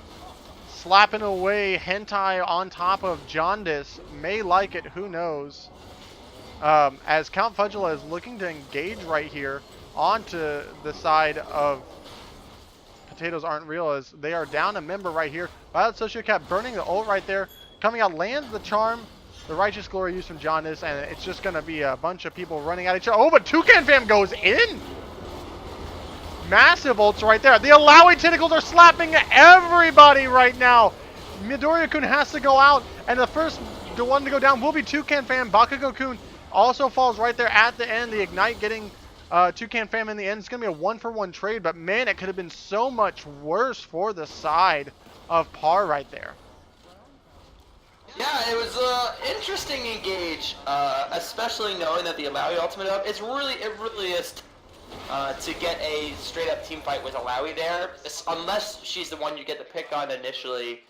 slapping away hentai on top of Jaundice. May like it, who knows. As Count Fudula is looking to engage right here onto the side of Potatoes Aren't Real, as they are down a member right here. Violet Sociocat burning the ult right there. Coming out, lands the charm. The Righteous Glory used from Jaundice, and it's just going to be a bunch of people running at each other. Oh, but Toucan Fam goes in! Massive ults right there. The Alawi Tentacles are slapping everybody right now. Midoriya-kun has to go out, and the one to go down will be Toucan Fam. Bakugo-kun also falls right there at the end. The Ignite getting Toucan Fam in the end. It's going to be a 1-for-1 trade, but man, it could have been so much worse for the side of Par right there. Yeah, it was an interesting engage, especially knowing that the Alawi ultimate up. It really is to get a straight-up team fight with Alawi there, unless she's the one you get to pick on initially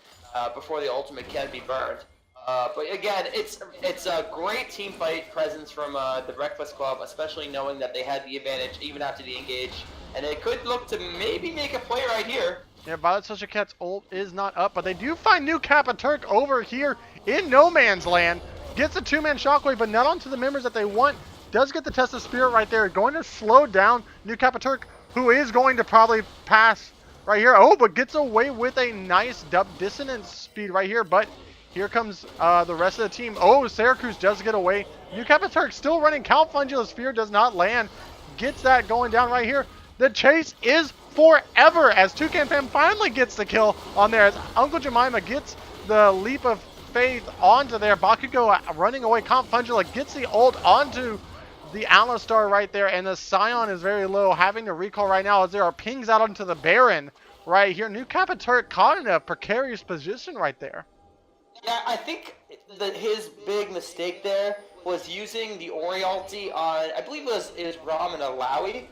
before the ultimate can be burned. But again, it's a great team fight presence from the Breakfast Club, especially knowing that they had the advantage even after the engage, and it could look to maybe make a play right here. Yeah, Violet Sociocat's ult is not up, but they do find New Capaturk over here in no man's land. Gets a two-man Shockwave, but not onto the members that they want. Does get the Test of Spirit right there. Going to slow down New Capaturk, who is going to probably pass right here. Oh, but gets away with a nice dissonance speed right here, but here comes the rest of the team. Oh, Syracuse does get away. New Capaturk still running. Count Fungula Sphere does not land. Gets that going down right here. The chase is forever as Toucan Fam finally gets the kill on there. As Uncle Jemima gets the leap of faith onto there. Bakugo running away. Count Fungula gets the ult onto the Alistar right there. And the Scion is very low, having to recall right now as there are pings out onto the Baron right here. New Capaturk caught in a precarious position right there. Yeah, I think that his big mistake there was using the Ori ulti on, I believe it was Ram and Alawi.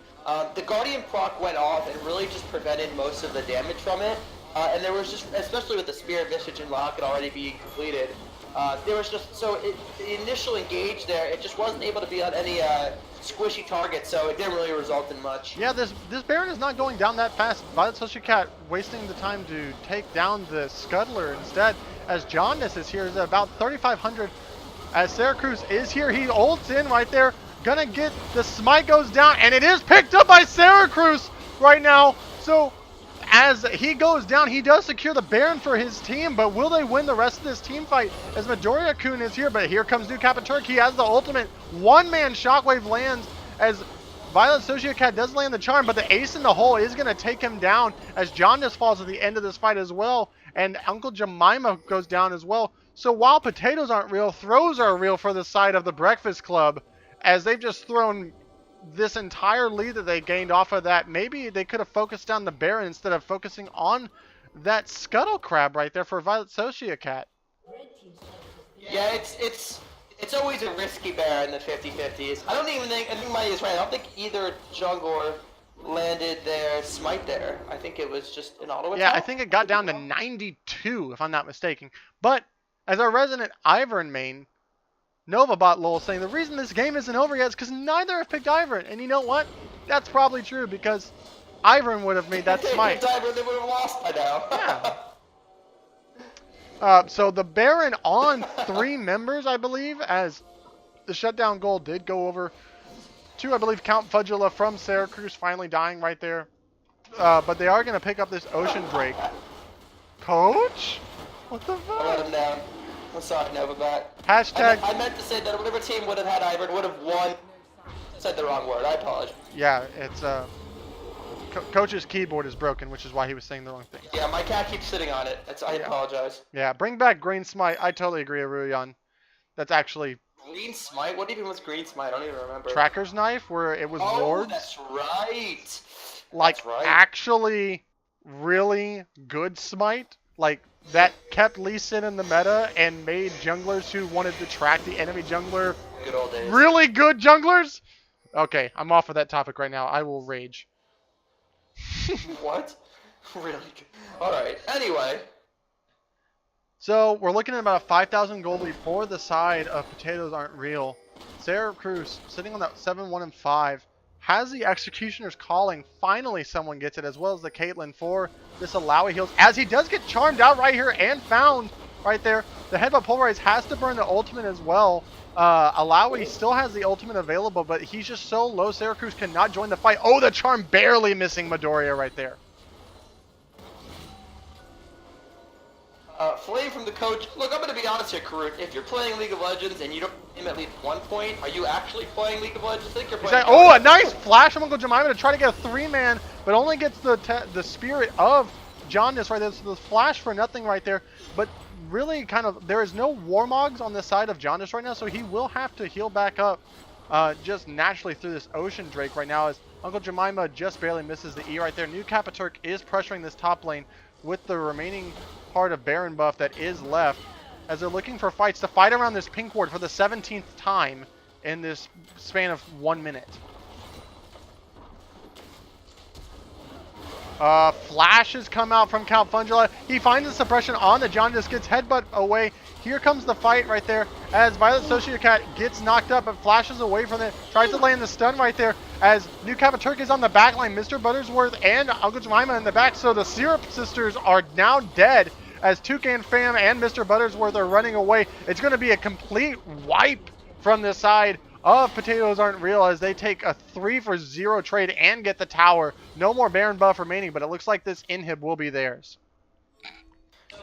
The Guardian proc went off and really just prevented most of the damage from it. And there was just, especially with the Spirit Visage and Locket already being completed, there was just, the initial engage there, it just wasn't able to be on any squishy target, so it didn't really result in much. Yeah, this Baron is not going down that fast. Violet Sociocat wasting the time to take down the Scuttler instead, as Jaundice is here. Is about 3,500 as Syracuse is here. He ults in right there. Gonna get the smite goes down, and it is picked up by Syracuse right now. So as he goes down, he does secure the Baron for his team, but will they win the rest of this team fight? As Midoriya-kun is here, but here comes New Capaturk. He has the ultimate. One-man shockwave lands as Violet Sociocat does land the charm, but the ace in the hole is going to take him down as Jaundice falls at the end of this fight as well, and Uncle Jemima goes down as well. So while potatoes aren't real, throws are real for the side of the Breakfast Club, as they've just thrown this entire lead that they gained off of that. Maybe they could have focused on the Baron instead of focusing on that Scuttle Crab right there for Violet Sociocat. Yeah, it's always a risky bear in the 50-50s. I think Maya is right. I don't think either jungler landed their smite there. I think it was just an auto attack. Yeah, I think it got down to 92, if I'm not mistaken. But as our resident Ivern main, NovaBot lol saying the reason this game isn't over yet is because neither have picked Ivern. And you know what? That's probably true because Ivern would have made that smite. Ivern, they would have lost by now. Yeah. So the Baron on 3 members, I believe, as the shutdown goal did go over to, I believe, Count Fudgula from Syracuse finally dying right there. But they are going to pick up this Ocean Drake. Coach? What the fuck? I let him down. I'm sorry, NovaBot. Hashtag. I meant to say that whatever team would have had Ivern would have won. I said the wrong word. I apologize. Yeah, it's Coach's keyboard is broken, which is why he was saying the wrong thing. Yeah, my cat keeps sitting on it. I apologize. Yeah, bring back Green Smite. I totally agree, Aruyan. That's actually Green Smite? What even was Green Smite? I don't even remember. Tracker's Knife, where it was wards. That's right. Like, that's right. actually really good smite. Like, that kept Lee Sin in the meta and made junglers who wanted to track the enemy jungler Good old days. really good junglers? Okay, I'm off of that topic right now. I will rage. What? Really good. Alright, anyway. So, we're looking at about a 5,000 gold lead for the side of Potatoes Aren't Real. Syracuse, sitting on that 7-1-5, has the Executioner's Calling. Finally, someone gets it, as well as the Caitlyn for this Alawi heals. As he does get charmed out right here and found right there. The Headbutt Pulverize has to burn the ultimate as well. Alawi still has the ultimate available, but he's just so low. Syracuse cannot join the fight. Oh, the charm barely missing Midoriya right there. Flame from the coach. Look, I'm going to be honest here, Karut. If you're playing League of Legends and you don't aim at least 1 point, are you actually playing League of Legends? I think you're playing. Oh, a nice flash from Uncle Jemima to try to get a 3-man, but only gets the spirit of Jaundice right there. So the flash for nothing right there. But really, kind of, there is no Warmogs on the side of Jaundice right now, so he will have to heal back up just naturally through this Ocean Drake right now, as Uncle Jemima just barely misses the E right there. New Capaturk is pressuring this top lane with the remaining part of Baron buff that is left, as they're looking for fights to fight around this pink ward for the 17th time in this span of 1 minute. Flashes come out from Count Fungula. He finds the suppression on the Jaundice, gets headbutt away. Here comes the fight right there as Violet Sociocat gets knocked up but flashes away from it. Tries to land the stun right there as New Capaturk is on the back line. Mr. Buttersworth and Uncle Jemima in the back. So the Syrup Sisters are now dead as Toucan Fam and Mr. Buttersworth are running away. It's going to be a complete wipe from the side of Potatoes Aren't Real as they take a 3-for-0 trade and get the tower. No more Baron buff remaining, but it looks like this inhib will be theirs.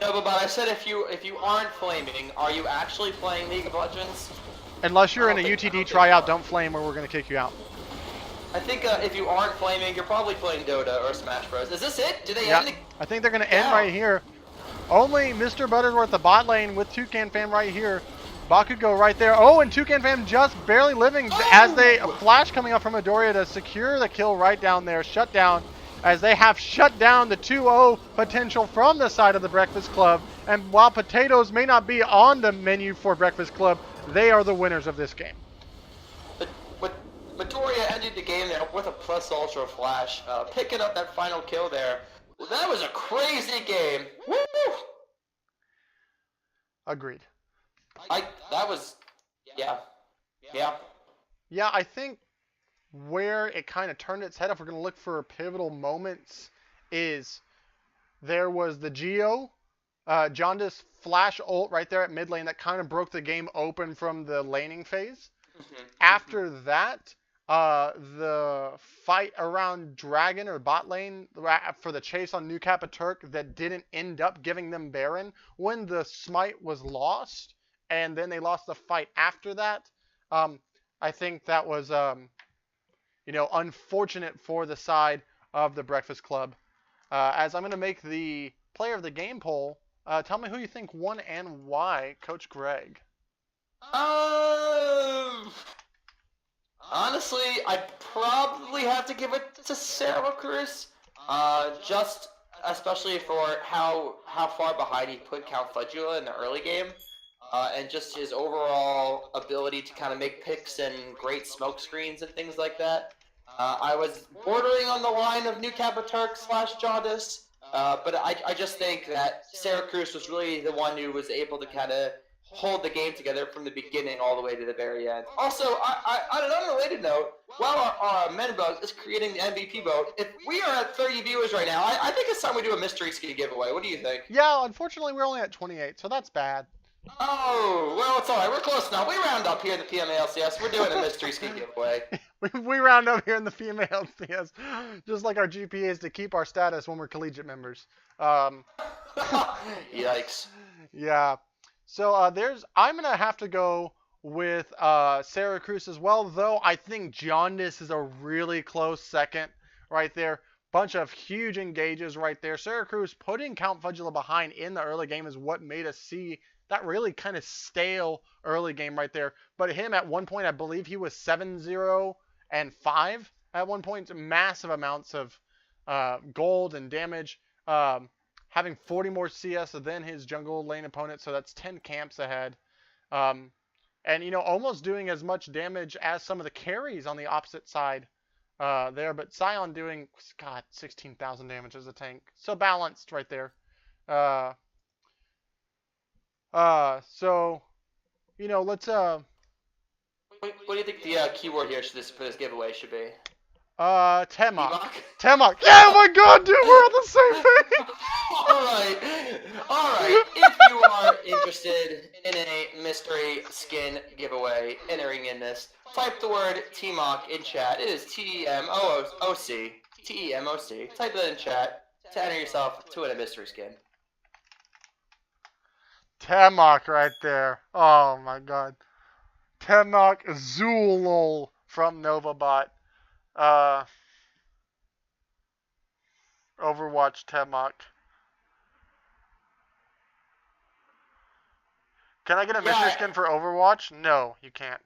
No, but I said if you aren't flaming, are you actually playing League of Legends? Unless you're in a UTD tryout, don't flame or we're going to kick you out. I think if you aren't flaming, you're probably playing Dota or Smash Bros. Is this it? Do they end? I think they're going to end right here. Only Mr. Buttersworth, the bot lane with Toucan Fam right here. Bakugo right there. Oh, and Toucan Fam just barely living as they flash coming up from Midoriya to secure the kill right down there. Shut down as they have shut down the 2-0 potential from the side of the Breakfast Club. And while Potatoes may not be on the menu for Breakfast Club, they are the winners of this game. But Midoriya ended the game there with a plus ultra flash, picking up that final kill there. That was a crazy game. Woo! Agreed. That was, yeah. Yeah, I think where it kind of turned its head, if we're going to look for pivotal moments, is there was the Geo, Jaundice flash ult right there at mid lane that kind of broke the game open from the laning phase. After that, the fight around Dragon or bot lane for the chase on New Turk that didn't end up giving them Baron when the smite was lost, and then they lost the fight after that. I think that was, unfortunate for the side of the Breakfast Club. As I'm going to make the player of the game poll, tell me who you think won and why, Coach Greg. Honestly, I'd probably have to give it to Syracuse. Just especially for how far behind he put Count Fudula in the early game. And just his overall ability to kind of make picks and great smoke screens and things like that. I was bordering on the line of New Turk / Jaundice, but I just think that Syracuse was really the one who was able to kind of hold the game together from the beginning all the way to the very end. Also, on an unrelated note, while our men vote is creating the MVP vote, if we are at 30 viewers right now, I think it's time we do a mystery ski giveaway. What do you think? Yeah, unfortunately, we're only at 28, so that's bad. Oh, well, it's all right. We're close now. We round up here in the PMALCS. We're doing a mystery ski giveaway. we round up here in the female CS, just like our GPAs to keep our status when we're collegiate members. Yikes. Yeah. So I'm going to have to go with Syracuse as well, though I think Jaundice is a really close second right there. Bunch of huge engages right there. Syracuse putting Count Fudula behind in the early game is what made us see that really kind of stale early game right there. But him at one point, I believe he was 7-0 and 5 at one point. Massive amounts of gold and damage. Having 40 more CS than his jungle lane opponent, so that's 10 camps ahead. And, almost doing as much damage as some of the carries on the opposite side there. But Sion doing, 16,000 damage as a tank. So balanced right there. So, let's... What do you think the keyword here for this giveaway should be? Temok. Temok. Yeah, oh my god, dude, we're on the same page. Alright. If you are interested in a mystery skin giveaway, entering in this, type the word Temok in chat. It is T-E-M-O-O-C. T-E-M-O-C. Type that in chat to enter yourself to win a mystery skin. Temok right there. Oh my god. Temok Zulol from NovaBot. Overwatch Temok. Can I get a mystery skin for Overwatch? No, you can't.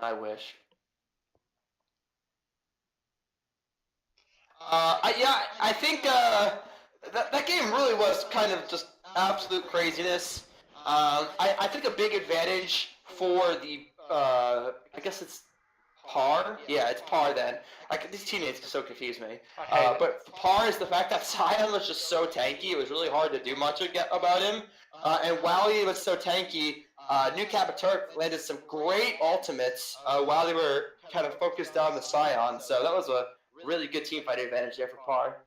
I wish. I think that game really was kind of just absolute craziness. I think a big advantage for the I guess it's Par? Yeah, it's Par then. These teammates so confuse me. But Par is the fact that Sion was just so tanky, it was really hard to do much about him. And while he was so tanky, New Turk landed some great ultimates while they were kind of focused on the Sion. So that was a really good teamfight advantage there for Par.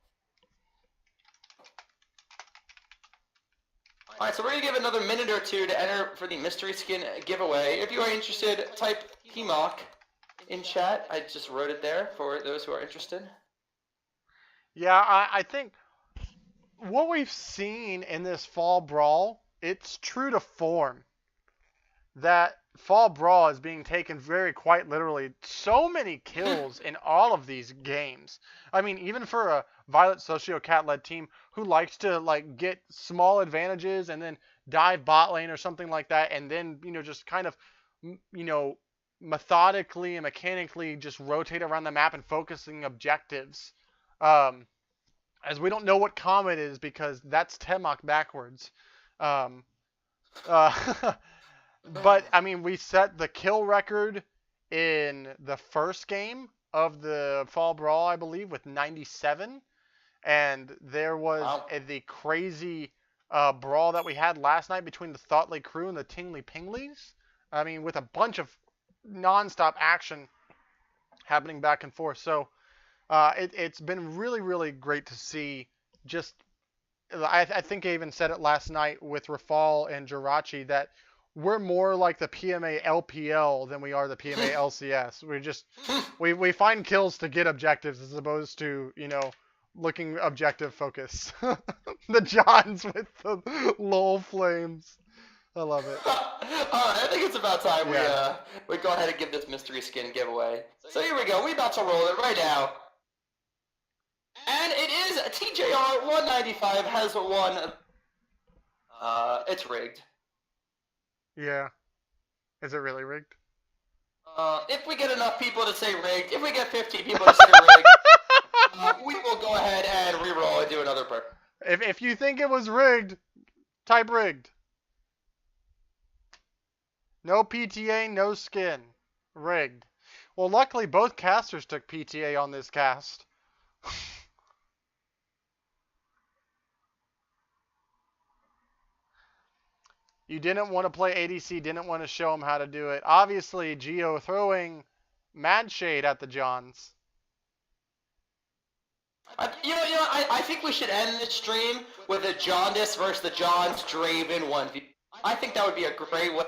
Alright, so we're going to give another minute or two to enter for the mystery skin giveaway. If you are interested, type Temok in chat. I just wrote it there for those who are interested. Yeah, I think what we've seen in this fall brawl, it's true to form that fall brawl is being taken very quite literally. So many kills in all of these games. I mean, even for a Violet Sociocat-led team who likes to get small advantages and then dive bot lane or something like that, and then just kind of methodically and mechanically just rotate around the map and focusing objectives. As we don't know what Comet is because that's Temok backwards. But, I mean, we set the kill record in the first game of the Fall Brawl, I believe, with 97. And there was Wow. the crazy brawl that we had last night between the Thoughtley crew and the Tingly Pinglies. I mean, with a bunch of nonstop action happening back and forth. So it's been really, really great to see. Just, I think I even said it last night with Rafal and Jirachi that we're more like the PMA LPL than we are the PMA LCS. We find kills to get objectives as opposed to, looking objective focus. The Johns with the lol flames. I love it. I think it's about time we go ahead and give this mystery skin giveaway. So here we go. We about to roll it right now. And it is TJR 195 has won. It's rigged. Yeah. Is it really rigged? If we get enough people to say rigged, if we get 50 people to say rigged, we will go ahead and re-roll and do another perk. If you think it was rigged, type rigged. No PTA, no skin. Rigged. Well, luckily both casters took PTA on this cast. You didn't want to play ADC, didn't want to show him how to do it. Obviously, Geo throwing mad shade at the Johns. I think we should end this stream with a Jaundice versus the Johns Draven 1v. I think that would be a great way.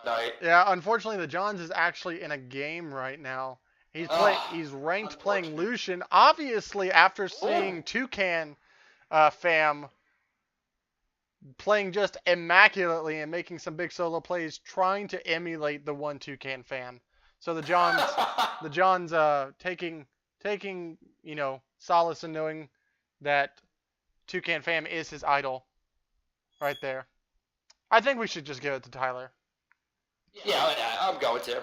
Night. Yeah, unfortunately, the Johns is actually in a game right now. He's ranked playing Lucian. Obviously, after seeing Toucan fam playing just immaculately and making some big solo plays, trying to emulate the one Toucan fam. So the Johns taking solace in knowing that Toucan fam is his idol right there. I think we should just give it to Tyler. Yeah, I'm going to.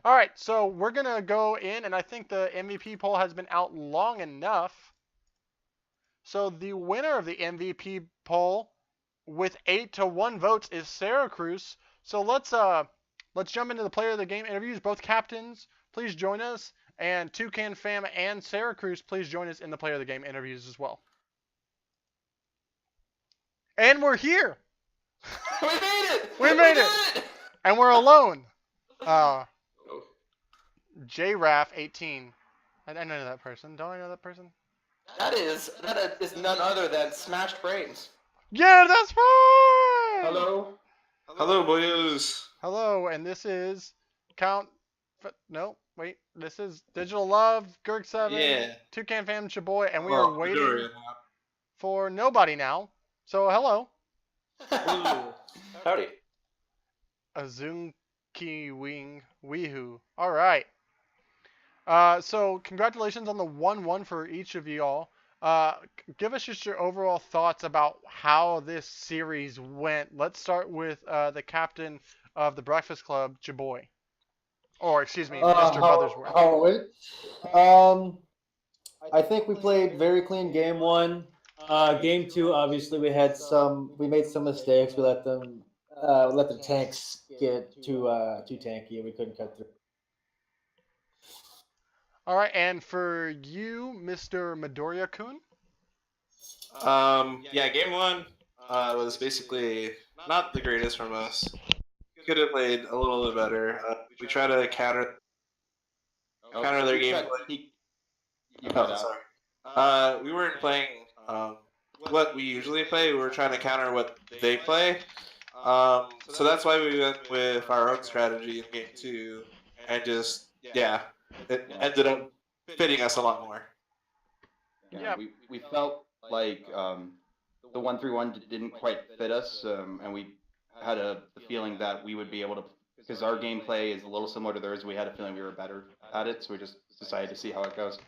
All right, so we're going to go in, and I think the MVP poll has been out long enough. So the winner of the MVP poll with 8-1 votes is Sarah Cruz. So let's jump into the player of the game interviews. Both captains, please join us. And Toucan Fam and Sarah Cruz, please join us in the player of the game interviews as well. And we're here. We made it. We made it. And we're alone. JRAF18. I know that person. Don't I know that person? That is none other than Smashed Brains. Yeah, that's right. Hello. Hello, boys. Hello, and this is this is Digital Love, Gurk7, Toucan Fam, Chaboy, and we are waiting for nobody now. So hello. Howdy. Azunki Wing Weehoo. All right. So congratulations on the 1-1 for each of you all. Give us just your overall thoughts about how this series went. Let's start with the captain of the Breakfast Club, Chaboy. Or, excuse me, Mr. Mothersworth. How it? I think we played very clean game one. Game two, obviously, we made some mistakes. We let the tanks get too tanky, and we couldn't cut through. All right, and for you, Mr. Midoriya-kun? Game one was basically not the greatest from us. Could have played a little bit better. We tried to counter their gameplay. Sorry. We weren't playing what we usually play. We were trying to counter what they play. So that's why we went with our own strategy in game two, and it ended up fitting us a lot more. Yeah, we felt like the 1-3-1 didn't quite fit us, and we had the feeling that we would be able to, because our gameplay is a little similar to theirs. We had a feeling we were better at it, so we just decided to see how it goes.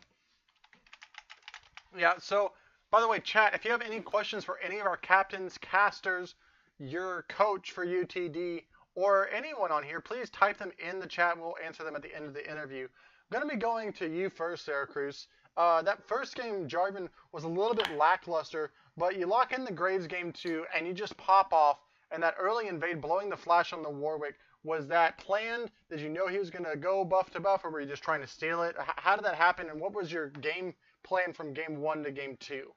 Yeah, so, by the way, chat, if you have any questions for any of our captains, casters, your coach for UTD, or anyone on here, please type them in the chat and we'll answer them at the end of the interview. I'm going to be going to you first, Sarah Cruz. That first game, Jarvan, was a little bit lackluster, but you lock in the Graves game 2 and you just pop off, and that early invade blowing the flash on the Warwick Was that planned? Did you know he was going to go buff to buff, or were you just trying to steal it? How did that happen, and what was your game plan from game 1 to game 2?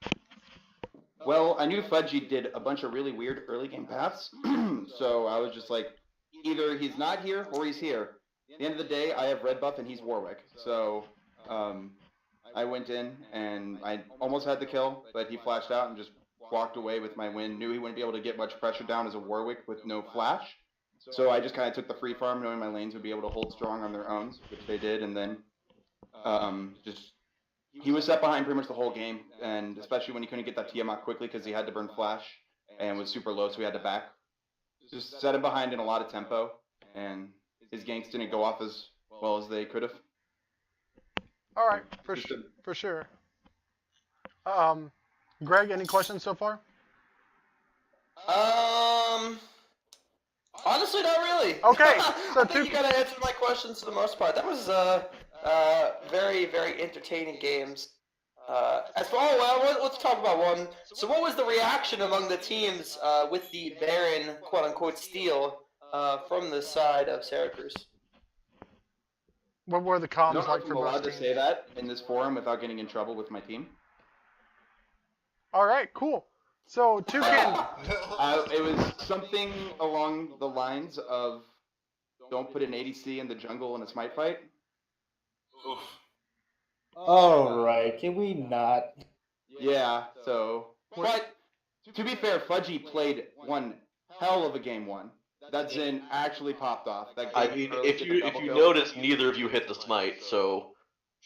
Well, I knew Fudgy did a bunch of really weird early game paths, so I was just like, either he's not here or he's here. At the end of the day, I have red buff and he's Warwick, so I went in and I almost had the kill, but he flashed out and just walked away with my win. Knew he wouldn't be able to get much pressure down as a Warwick with no flash, so I just kind of took the free farm, knowing my lanes would be able to hold strong on their own, which they did, and then just he was set behind pretty much the whole game, and especially when he couldn't get that Tiamat quickly because he had to burn flash and was super low, so he had to back. Just set him behind in a lot of tempo, and his ganks didn't go off as well as they could have. All right, for sure. Greg, any questions so far? Honestly, not really. Okay, so I think you kind of answered my questions for the most part. That was very, very entertaining games. Let's talk about one. So, what was the reaction among the teams with the Baron "quote unquote" steal from the side of Syracuse? What were the I comms don't know like if for I'm allowed both to teams? say that in this forum without getting in trouble with my team. All right, cool. So, Toucan. It was something along the lines of, don't put an ADC in the jungle in a smite fight. Oof. All right, can we not? Yeah, so. But, to be fair, Fudgy played one hell of a game 1. That Zen actually popped off. That I game mean, early if with you the double kill. notice, neither of you hit the smite, so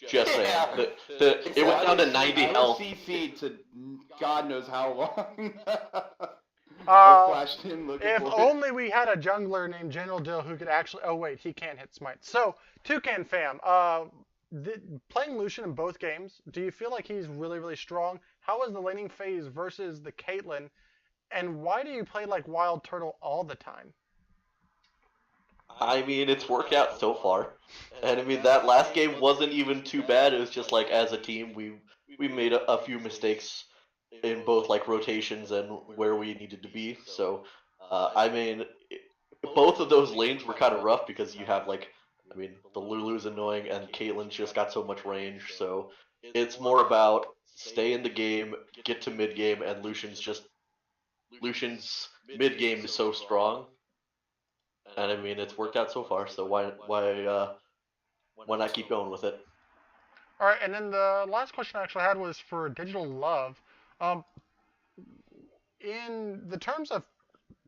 just saying. Yeah. It went down to 90 I health. was CC'd to God knows how long. I Uh, flashed in looking if for it. only we had a jungler named General Dill who could actually. Oh wait, he can't hit smite. So, Toucan fam, playing Lucian in both games, do you feel like he's really, really strong? How was the laning phase versus the Caitlyn? And why do you play like Wild Turtle all the time? I mean, it's worked out so far. And I mean, that last game wasn't even too bad. It was just like, as a team, we made a few mistakes in both like rotations and where we needed to be. So, I mean, both of those lanes were kind of rough because you have like, I mean, the Lulu's annoying and Caitlyn's just got so much range. So it's more about stay in the game, get to mid game, and Lucian's mid game is so strong. And I mean, it's worked out so far. So why not keep going with it? All right, and then the last question I actually had was for Digital Love. In the terms of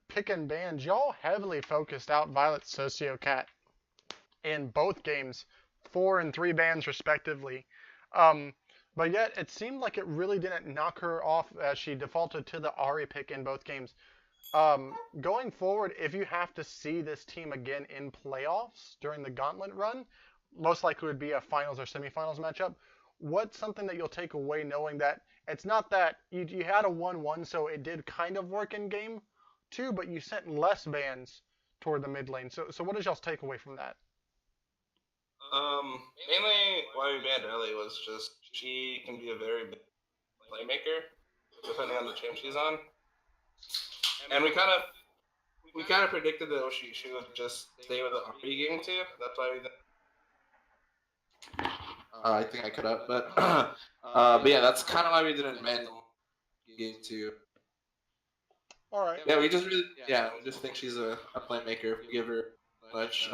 pick and bans, y'all heavily focused out Violet Sociocat in both games, 4 and 3 bans respectively. But yet it seemed like it really didn't knock her off as she defaulted to the Ahri pick in both games. Going forward, if you have to see this team again in playoffs during the gauntlet run, most likely would be a finals or semifinals matchup. What's something that you'll take away knowing that it's not that you had a 1-1, so it did kind of work in game 2, but you sent less bans toward the mid lane. So what is y'all's takeaway from that? Mainly why we banned Ellie was just she can be a very big playmaker, depending on the team she's on. And we kind of predicted that she would just stay with the RP game too. That's why we. I think I could have, but yeah, that's kind of why we didn't ban game 2. All right. Yeah, we just think she's a playmaker. If we give her much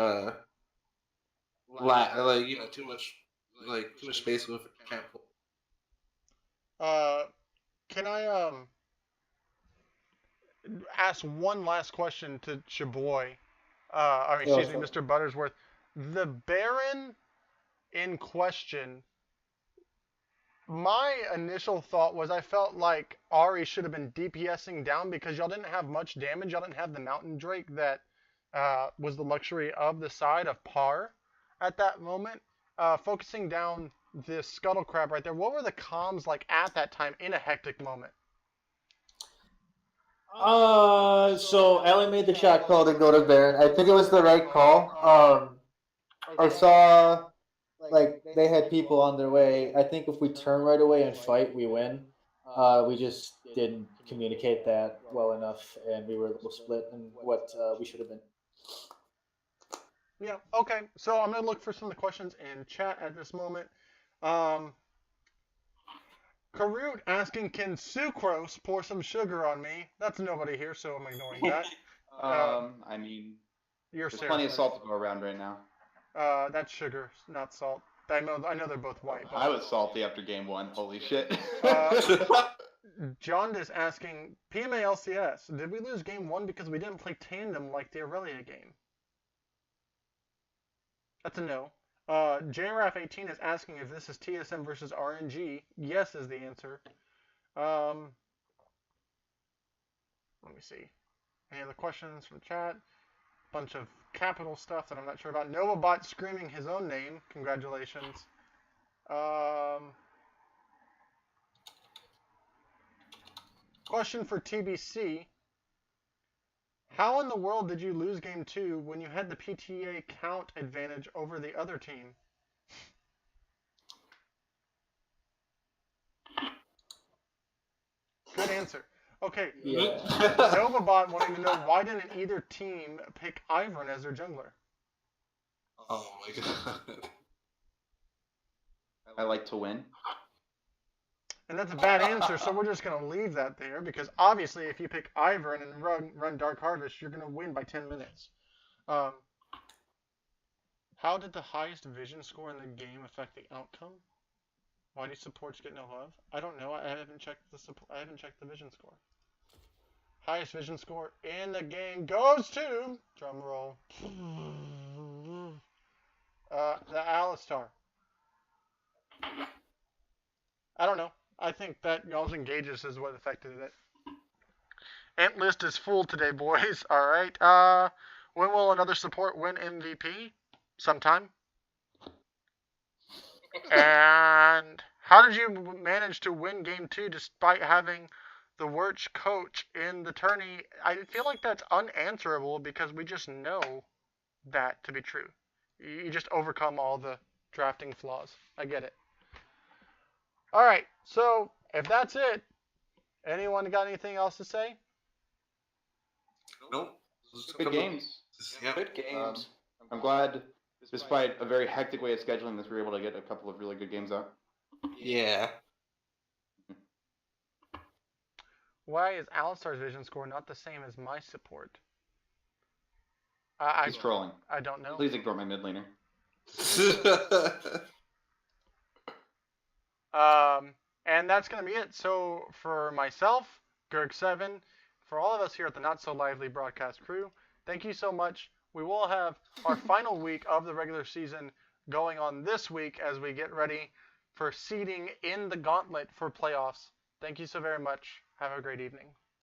too much space with trample. Can I ask one last question to Shaboy? Excuse me, Mr. Buttersworth. The Baron in question, my initial thought was I felt like Ahri should have been DPSing down because y'all didn't have much damage. Y'all didn't have the Mountain Drake that was the luxury of the side of Par at that moment. Focusing down this Scuttle Crab right there, what were the comms like at that time in a hectic moment? So Ellie made the shot call to go to Baron. I think it was the right call. I saw like they had people on their way. I think if we turn right away and fight, we win. We just didn't communicate that well enough, and we were a little split in what we should have been. Yeah, okay. So I'm going to look for some of the questions in chat at this moment. Karut asking, can Sucrose pour some sugar on me? That's nobody here, so I'm ignoring that. I mean, You're there's plenty of Sarah. salt to go around right now. That's sugar, not salt. I know they're both white. I was salty after game 1. Holy shit. John is asking, PMA LCS, did we lose game 1 because we didn't play tandem like the Aurelia game? That's a no. JRF18 is asking if this is TSM versus RNG. Yes is the answer. Let me see. Any other questions from chat? Bunch of capital stuff that I'm not sure about. Novabot screaming his own name. Congratulations. Question for TBC. How in the world did you lose game 2 when you had the PTA count advantage over the other team? Good answer. Okay. Yeah. Novabot wanting to know, why didn't either team pick Ivern as their jungler? Oh my god. I like to win. And that's a bad answer, so we're just going to leave that there, because obviously if you pick Ivern and run Dark Harvest, you're going to win by 10 minutes. How did the highest vision score in the game affect the outcome? Why do supports get no love? I don't know. I haven't checked the vision score. Highest vision score in the game goes to, drum roll, the Alistar. I don't know. I think that y'all's engages is what affected it. Ant list is full today, boys. All right. When will another support win MVP? Sometime. And how did you manage to win game 2 despite having the worst coach in the tourney? I feel like that's unanswerable because we just know that to be true. You just overcome all the drafting flaws. I get it. All right, so if that's it, anyone got anything else to say? Nope. Good games. Yeah. Good games. I'm glad, despite a very hectic way of scheduling this, we were able to get a couple of really good games out. Yeah. Why is Alistar's vision score not the same as my support? He's trolling. I don't know. Please ignore my mid laner. And that's going to be it. So for myself, Gerg7, for all of us here at the Not So Lively broadcast crew, thank you so much. We will have our final week of the regular season going on this week as we get ready for seeding in the gauntlet for playoffs. Thank you so very much. Have a great evening.